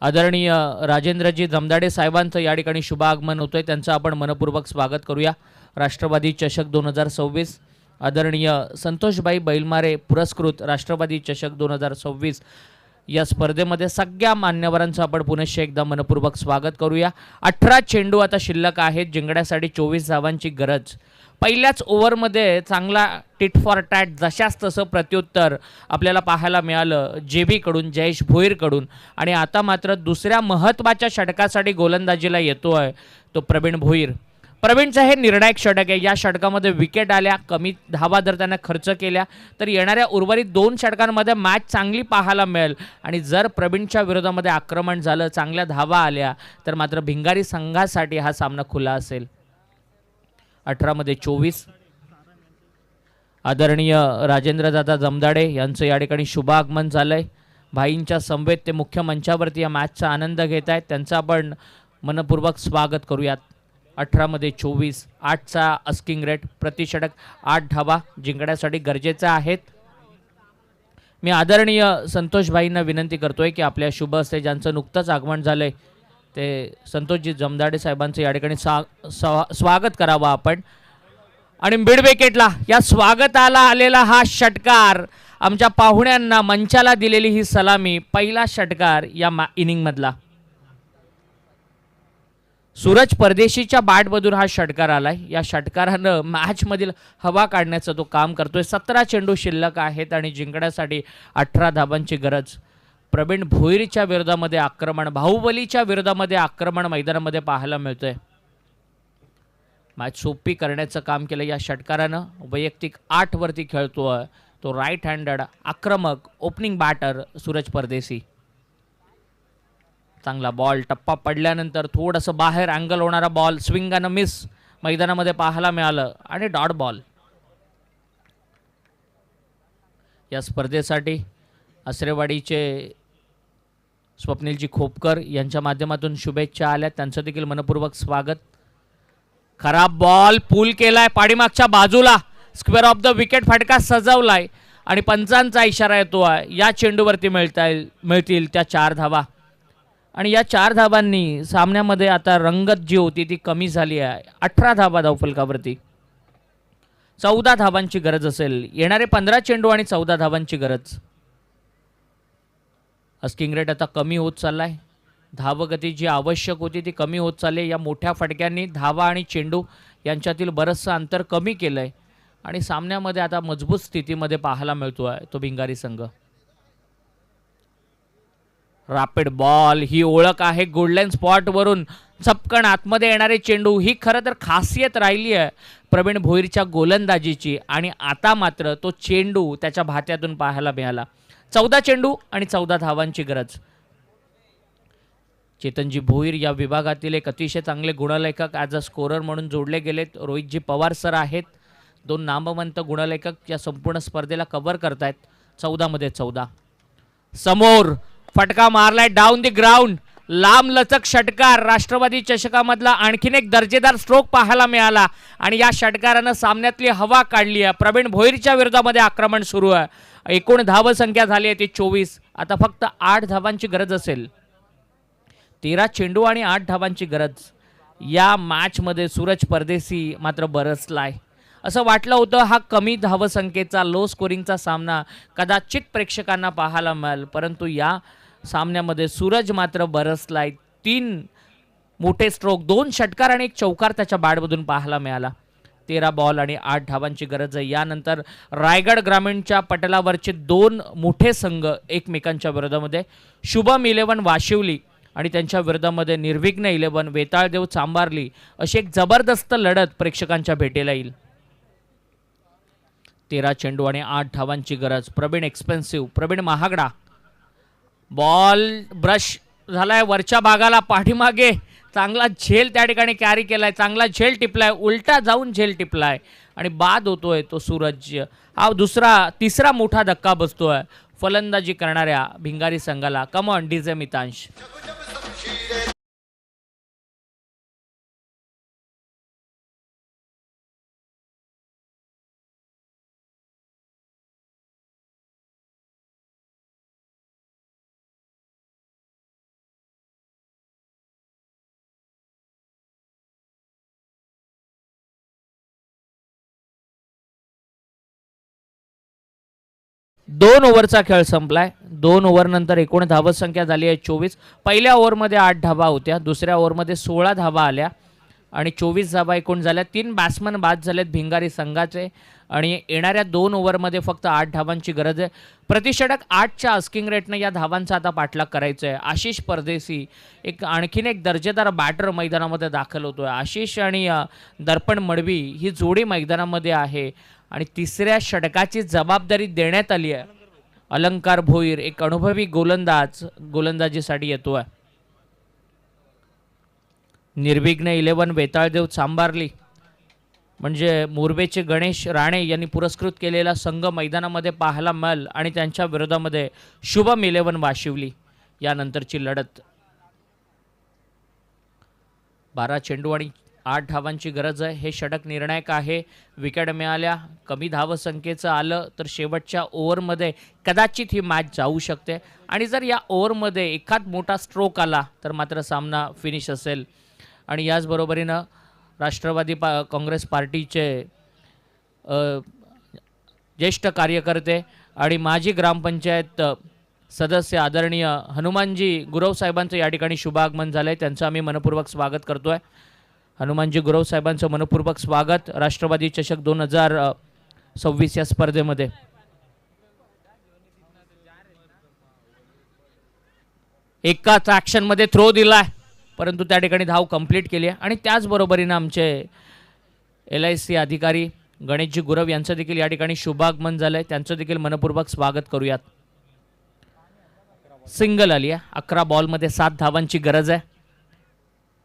Speaker 1: आदरणीय राजेंद्रजी जमदाडे साहेबांचं या ठिकाणी शुभागमन होतोय, त्यांचं आपण मनपूर्वक स्वागत करूया. राष्ट्रवादी चषक 2026 आदरणीय संतोषबाई बैलमारे पुरस्कृत राष्ट्रवादी चषक 2026 या स्पर्धेमध्ये सगळ्या मान्यवरांचं आपण पुनश्च एकदा मनपूर्वक स्वागत करूया. 18 चेंडू आता शिल्लक आहेत, जिंकण्यासाठी 24 धावांची गरज. पहिल्याच ओव्हरमध्ये चांगला टिट फॉर टॅट जशास तसं प्रत्युत्तर आपल्याला पाहायला मिळालं जेबीकडून, जयेश भोईरकडून. आणि आता मात्र दुसऱ्या महत्त्वाच्या षटकासाठी गोलंदाजीला येतो आहे तो प्रवीण भोईर. प्रवीणचं हे निर्णायक षटक आहे. या षटकामध्ये विकेट आल्या, कमी धावा जर त्यानं खर्च केल्या तर येणाऱ्या उर्वरित 2 षटकांमध्ये मॅच चांगली पाहायला मिळेल. आणि जर प्रवीणच्या विरोधामध्ये आक्रमण झालं, चांगल्या धावा आल्या, तर मात्र भिंगारी संघासाठी हा सामना खुला असेल. 18 मध्ये 24 आदरणीय राजेंद्रदादा जमदाडे यांचं या ठिकाणी शुभागमन झालंय. भाईंच्या समवेत ते मुख्य मंचावरती या मॅचचा आनंद घेत आहेत, त्यांचं आपण मनपूर्वक स्वागत करूयात. 18 मध्ये 24, 8चा अस्किंग रेट, प्रति षटक 8 धावा जिंकण्यासाठी गरजेच्या आहेत. मी आदरणीय संतोषभाईंना विनंती करतोय की आपल्या शुभ हस्ते ज्यांचं नुकतंच आगमन झालंय ते संतोषजी जमदाडे साहेबांचं या ठिकाणी स्वागत करावं आपण. आणि मिड विकेटला या स्वागताला आलेला हा षटकार, आमच्या पाहुण्यांना मंचाला दिलेली ही सलामी, पहिला षटकार या इनिंगमधला. सूरज परदेशीच्या बॅटमधून हा षटकार आलाय. या षटकारानं मॅचमधील हवा काढण्याचं तो काम करतोय. 17 चेंडू शिल्लक आहेत आणि जिंकण्यासाठी 18 धावांची गरज. प्रवीण भोईरच्या विरोधामध्ये आक्रमण, बाहुबलीच्या विरोधामध्ये आक्रमण मैदानामध्ये पाहायला मिळतंय. मॅच सोपी करण्याचं काम केलं या षटकारानं. वैयक्तिक 8 वरती खेळतोय तो राईट हँडेड आक्रमक ओपनिंग बॅटर सूरज परदेशी. चांगला बॉल, टप्पा पडल्यानंतर थोडंसं बाहेर अँगल होणारा बॉल, स्विंग आणि मिस मैदानामध्ये पाहायला मिळालं आणि डॉट बॉल. या स्पर्धेसाठी आसरेवाडीचे स्वप्नीलजी खोपकर यांच्या माध्यमातून शुभेच्छा आल्या, त्यांचं देखील मनपूर्वक स्वागत. खराब बॉल पूल केलाय पाठीमागच्या बाजूला, स्क्वेअर ऑफ द विकेट फटका सजवलाय आणि पंचांचा इशारा येतो आहे. या चेंडूवरती मिळतील त्या 4 धावा. आणि या 4 धावांनी सामन्यामध्ये आता रंगत जी होती ती कमी झाली आहे. 18 धावा धावफलकावरती, 14 धावांची गरज असेल. येणारे 15 चेंडू आणि 14 धावांची गरज. अस्किंग रेट आता कमी होत चाललाय. धावगती जी आवश्यक होती ती कमी होत चालली. या मोठ्या फटक्यांनी धावा आणि चेंडू यांच्यातील बरंचसं अंतर कमी केलंय आणि सामन्यामध्ये आता मजबूत स्थितीमध्ये पाहायला मिळतो आहे तो भिंगारी संघ. रॅपिड बॉल ही ओळख आहे गोल्डन स्पॉटवरून चपकन आतमध्ये येणारे चेंडू, ही खरं तर खासियत राहिली आहे प्रवीण भोईरच्या गोलंदाजीची. आणि आता मात्र तो चेंडू त्याच्या भात्यातून पाहायला मिळाला. 14 चेंडू आणि 14 धावांची गरज. चेतनजी भोईर या विभागातील एक अतिशय चांगले गुणलेखक ॲज अ स्कोरर म्हणून जोडले गेलेत. रोहितजी पवार सर आहेत, 2 नामवंत गुणलेखक या संपूर्ण स्पर्धेला कव्हर करतायत. 14 मध्ये 14. समोर फटका मारलाय डाऊन द ग्राउंड, लांब लचक षटकार. राष्ट्रवादी चषकामधला आणखीन एक दर्जेदार स्ट्रोक पाहायला मिळाला आणि या षटकारानं सामन्यातली हवा काढली आहे. प्रवीण भोईरच्या विरोधामध्ये आक्रमण सुरू आहे. एकूण धावसंख्या झाली आहे ती 24. आता फक्त 8 धावांची गरज असेल. 13 चेंडू आणि 8 धावांची गरज. या मॅचमध्ये सूरज परदेशी मात्र बरसलाय. असं वाटलं होतं हा कमी धावसंख्येचा लो स्कोरिंगचा सामना कदाचित प्रेक्षकांना पाहायला मिळेल, परंतु या सामन्यामध्ये सूरज मात्र बरसलाय. 3 मोठे स्ट्रोक, 2 षटकार आणि 1 चौकार त्याच्या बॅटमधून पाहायला मिळाला. 13 बॉल आणि 8 धावांची गरज आहे. यानंतर रायगड ग्रामीणच्या पटलावरचे 2 मोठे संघ एकमेकांच्या विरोधामध्ये, शुभम 11 वाशिवली आणि त्यांच्या विरोधामध्ये निर्विघ्न 11 वेताळदेव चांबारली, अशी एक जबरदस्त लढत प्रेक्षकांच्या भेटीला येईल. 13 चेंडू आणि 8 धावांची गरज. प्रवीण एक्सपेन्सिव्ह, प्रवीण महागडा, बॉल ब्रश झालाय वरच्या भागाला, पाठीमागे चांगला झेल त्या ठिकाणी कॅरी केलाय, चांगला झेल टिपलाय, उलटा जाऊन झेल टिपलाय आणि बाद होतोय तो सूरज. हा तिसरा मोठा धक्का बसतोय फलंदाजी करणाऱ्या भिंगारी संघाला. Come on DJ Mitansh. दोन ओव्हरचा खेळ संपलाय. 2 ओव्हर नंतर एकूण धावत संख्या झाली आहे 24. पहिल्या ओव्हरमध्ये 8 धावा होत्या, दुसऱ्या ओव्हरमध्ये 16 धावा आल्या आणि 24 धावा एकूण झाल्या. 3 बॅट्समन बाद झालेत भिंगारी संघाचे आणि येणाऱ्या 2 ओव्हरमध्ये फक्त 8 धावांची गरज आहे. प्रतिषटक 8च्या आस्किंग रेटनं या धावांचा आता पाठलाग करायचा आहे. आशिष परदेसी आणखीन एक दर्जेदार बॅटर मैदानामध्ये दाखल होतोय. आशिष आणि दर्पण मडवी ही जोडी मैदानामध्ये आहे आणि तिसऱ्या षटकाची जबाबदारी देण्यात आली आहे. अलंकार भोईर एक अनुभवी गोलंदाज गोलंदाजीसाठी येतोय. निर्विघ्न 11 वेताळदेव चांबारली म्हणजे मोरबेचे गणेश राणे यांनी पुरस्कृत केलेला संघ मैदानामध्ये पाहायला मिळाल आणि त्यांच्या विरोधामध्ये शुभम 11 वाशिवली. यानंतरची लढत. 12 चेंडू आणि 8 धावांची गरज आहे. हे षटक निर्णायक आहे. विकेट मिळाल्या, कमी धावसंख्येचं आलं तर शेवटच्या ओव्हरमध्ये कदाचित ही मॅच जाऊ शकते आणि जर या ओव्हरमध्ये एखाद मोठा स्ट्रोक आला तर मात्र सामना फिनिश असेल. आणि याचबरोबरीनं राष्ट्रवादी काँग्रेस पार्टीचे ज्येष्ठ कार्यकर्ते आणि माजी ग्रामपंचायत सदस्य आदरणीय हनुमानजी गुरव साहेबांचं या ठिकाणी शुभागमन झालं आहे. त्यांचं आम्ही मनपूर्वक स्वागत करतो आहे. हनुमानजी गुरव साहेबांचं मनपूर्वक स्वागत राष्ट्रवादी चषक 2026 या स्पर्धेमध्ये. एकाच ॲक्शनमध्ये थ्रो दिलाय परंतु त्या ठिकाणी धाव कंप्लीट केली आहे. आणि त्याचबरोबरीनं आमचे LIC अधिकारी गणेशजी गुरव यांचं देखील या ठिकाणी शुभागमन झालं आहे. त्यांचं देखील मनपूर्वक स्वागत करूयात. सिंगल आली आहे. 11 बॉलमध्ये 7 धावांची गरज आहे.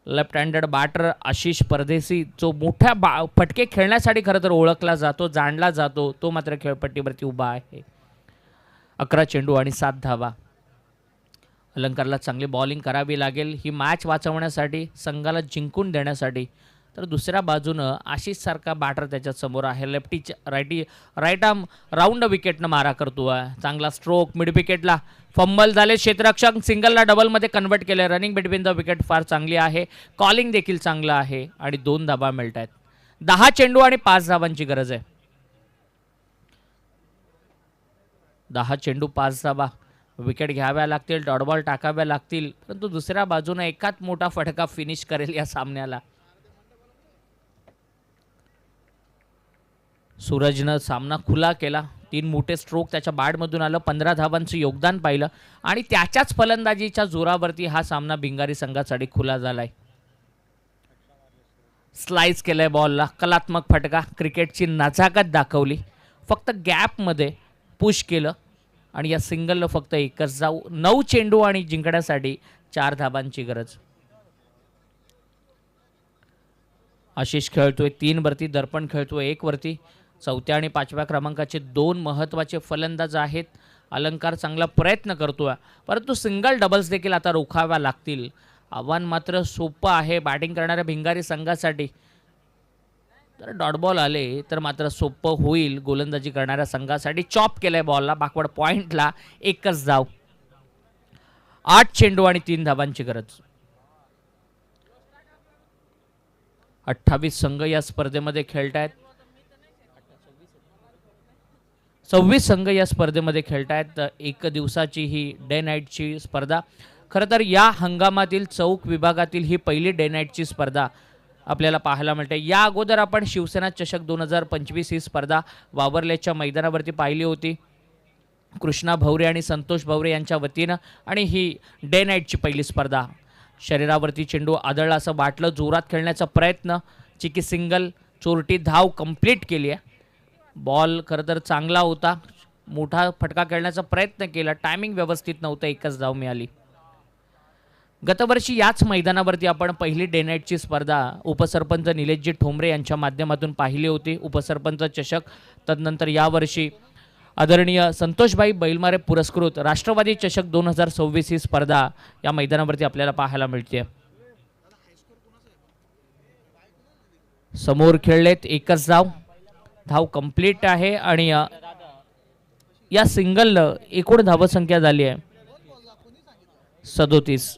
Speaker 1: लेफ्ट हँडेड बॅटर आशिष परदेसी जो मोठ्या फटके खेळण्यासाठी खरं तर ओळखला जातो, जाणला जातो, तो मात्र खेळपट्टीवरती उभा आहे. 11 चेंडू आणि 7 धावा. अलंकारला चांगली बॉलिंग करावी लागेल ही मॅच वाचवण्यासाठी, संघाला जिंकून देण्यासाठी. तर दुसऱ्या बाजूनं आशिष सारखा बॅटर त्याच्या समोर आहे. राईट आर्म राऊंड विकेटनं मारा करतो आहे. चांगला स्ट्रोक मिड विकेटला, फंबल झाले, क्षेत्ररक्षक सिंगलला डबलमध्ये कन्वर्ट केले. रनिंग बिटवीन द विकेट फार चांगली आहे. कॉलिंग देखील चांगलं आहे आणि 2 धावा मिळत आहेत. 10 चेंडू आणि 5 धावांची गरज आहे. 10 चेंडू 5 धावा. विकेट घ्याव्या लागतील, डॉट बॉल टाकाव्या लागतील, परंतु दुसऱ्या बाजूनं एकाच मोठा फटका फिनिश करेल या सामन्याला. सूरजनं सामना खुला केला. 3 मोठे स्ट्रोक त्याच्या बॅटमधून आलं. 15 धावांचं योगदान पाहिलं आणि त्याच्याच फलंदाजीच्या जोरावरती हा सामना भिंगारी संघासाठी खुला झालाय. स्लाइस केलंय बॉलला, कलात्मक फटका, क्रिकेटची नजाकत दाखवली. फक्त गॅपमध्ये पुश केलं आणि या सिंगलला फक्त एकच जाऊ. 9 चेंडू आणि जिंकण्यासाठी 4 धाबांची गरज. आशिष खेळतोय 3 वरती, दर्पण खेळतोय 1 वरती. 4थ्या आणि 5व्या क्रमांकाचे 2 महत्त्वाचे फलंदाज आहेत. अलंकार चांगला प्रयत्न करतोय परंतु सिंगल डबल्स देखील आता रोखाव्या लागतील. आव्हान मात्र सोपं आहे बॅटिंग करणाऱ्या भिंगारी संघासाठी. तर डॉट बॉल आले तर मात्र सोपं होईल गोलंदाजी करणाऱ्या संघासाठी. चॉप केलंय बॉलला, बॅकवर्ड पॉइंटला, एकच धाव. 8 चेंडू आणि 3 धावांची गरज. 28 संघ या स्पर्धेमध्ये खेळतायत. 26 संघ या स्पर्धेमध्ये खेळतायत. 1 दिवसाची ही डे नाईटची स्पर्धा. खरं तर या हंगामातील चौक विभागातील ही पहिली डे नाईटची स्पर्धा आपल्याला पाहायला मिळते. या अगोदर आपण शिवसेना चषक 2025 ही स्पर्धा वावरल्याच्या मैदानावरती पाहिली होती कृष्णा भवरे आणि संतोष भवरे यांच्या वतीनं, आणि ही डे नाईटची पहिली स्पर्धा. शरीरावरती चेंडू आदळला असं वाटलं, जोरात खेळण्याचा प्रयत्न, चिकी सिंगल, चोरटी धाव कंप्लीट केली आहे. बॉल खरं तर चांगला होता, मोठा फटका खेळण्याचा प्रयत्न केला, टायमिंग व्यवस्थित नव्हतं, एकच धाव मिळाली. गतवर्षी याच मैदानावरती आपण पहिली डे नाईटची स्पर्धा उपसरपंच निलेशजी ठोंबरे यांच्या माध्यमातून पाहिली होती, उपसरपंच चषक. तदनंतर यावर्षी आदरणीय संतोषभाई बैलमारे पुरस्कृत राष्ट्रवादी चषक 2026 ही स्पर्धा या मैदानावरती आपल्याला पाहायला मिळते. समोर खेळलेत, एकच धाव कंप्लीट आहे, आणि या सिंगल एकूण धावसंख्या झाली आहे 37.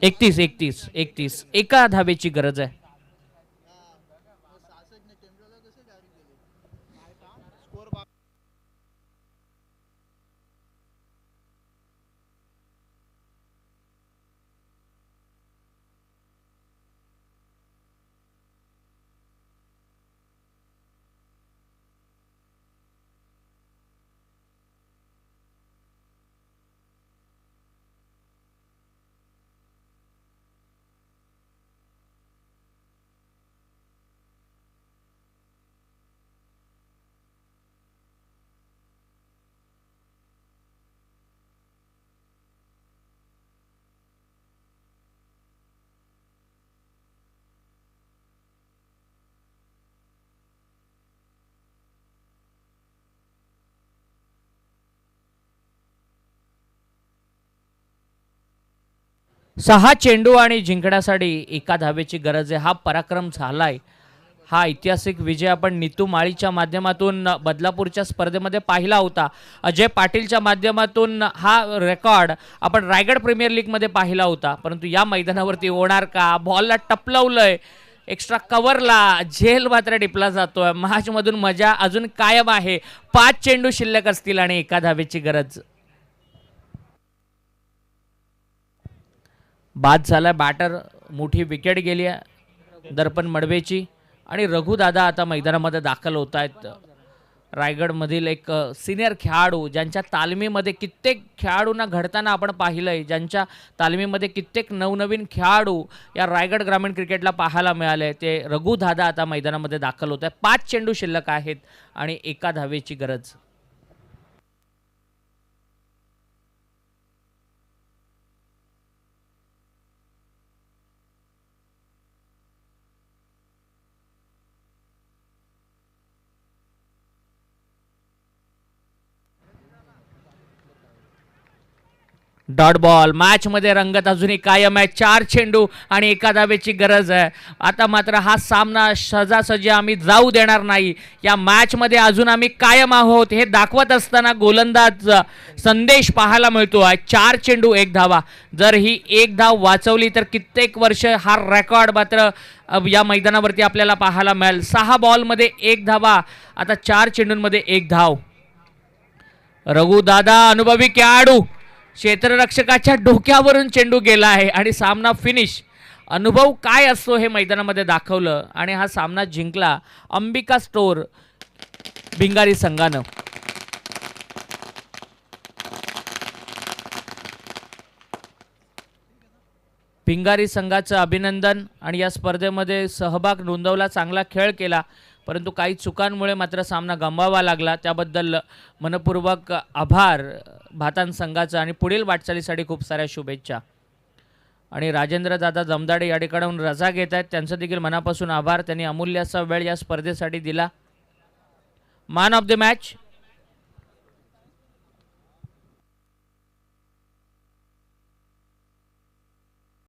Speaker 1: 31 एका धावेची गरज आहे. सहा चेंडू आणि जिंकण्यासाठी एका धावेची गरज आहे. हा पराक्रम झालाय. हा ऐतिहासिक विजय आपण नीतू माळीच्या माध्यमातून बदलापूरच्या स्पर्धेमध्ये पाहिला होता. अजय पाटीलच्या माध्यमातून हा रेकॉर्ड आपण रायगड प्रीमियर लीगमध्ये पाहिला होता, परंतु या मैदानावरती होणार का? बॉलला टपलवलंय, एक्स्ट्रा कव्हरला झेल मात्र टिपला जातोय. मॅचमधून मजा अजून कायम आहे. 5 चेंडू शिल्लक असतील आणि एका धावेची गरज. बाद झाला बॅटर, मोठी विकेट गेली आहे दर्पण मडवेची, आणि रघुदादा आता मैदानामध्ये दाखल होत आहेत. रायगडमधील एक सिनियर खेळाडू, ज्यांच्या तालमीमध्ये कित्येक खेळाडूंना घडताना आपण पाहिलंय, ज्यांच्या तालमीमध्ये कित्येक नवनवीन खेळाडू या रायगड ग्रामीण क्रिकेटला पाहायला मिळाले, ते रघुदादा आता मैदानामध्ये दाखल होत आहेत. 5 चेंडू शिल्लक आहेत आणि एका धावेची गरज. Dot ball. मॅच मध्ये रंगत अजूनही कायम आहे. 4 चेंडू आणि एका धावेची गरज आहे. आता मात्र हा सामना सहजासहजी आम्ही जाऊ देणार नाही. या मॅच मध्ये अजून आम्ही कायम आहोत हे दाखवत असताना गोलंदाज संदेश पाहायला मिळतो आहे. 4 चेंडू 1 धावा. जर ही 1 धाव वाचवली तर कित्येक वर्ष हा रेकॉर्ड मात्र या मैदानावरती आपल्याला पाहायला मिळेल. 6 बॉलमध्ये 1 धावा. आता 4 चेंडूंमध्ये 1 धाव. रघुदादा अनुभवी खेळाडू, क्षेत्ररक्षकाच्या डोक्यावरून चेंडू गेला आहे आणि सामना फिनिश. अनुभव काय असतो हे मैदानामध्ये दाखवलं आणि हा सामना जिंकला अंबिका स्टोर भिंगारी संघानं. भिंगारी संघाचं अभिनंदन. आणि या स्पर्धेमध्ये सहभाग नोंदवला, चांगला खेळ केला, परंतु काही चुकांमुळे मात्र सामना गमवावा लागला. त्याबद्दल मनपूर्वक आभार भातान संघाचा आणि पुढील वाटचालीसाठी खूप साऱ्या शुभेच्छा. आणि राजेंद्र दादा जमदाडे या ठिकाणाहून रजा घेत आहेत, त्यांचं देखील मनापासून आभार. त्यांनी अमूल्य असा वेळ या स्पर्धेसाठी दिला. Man of the match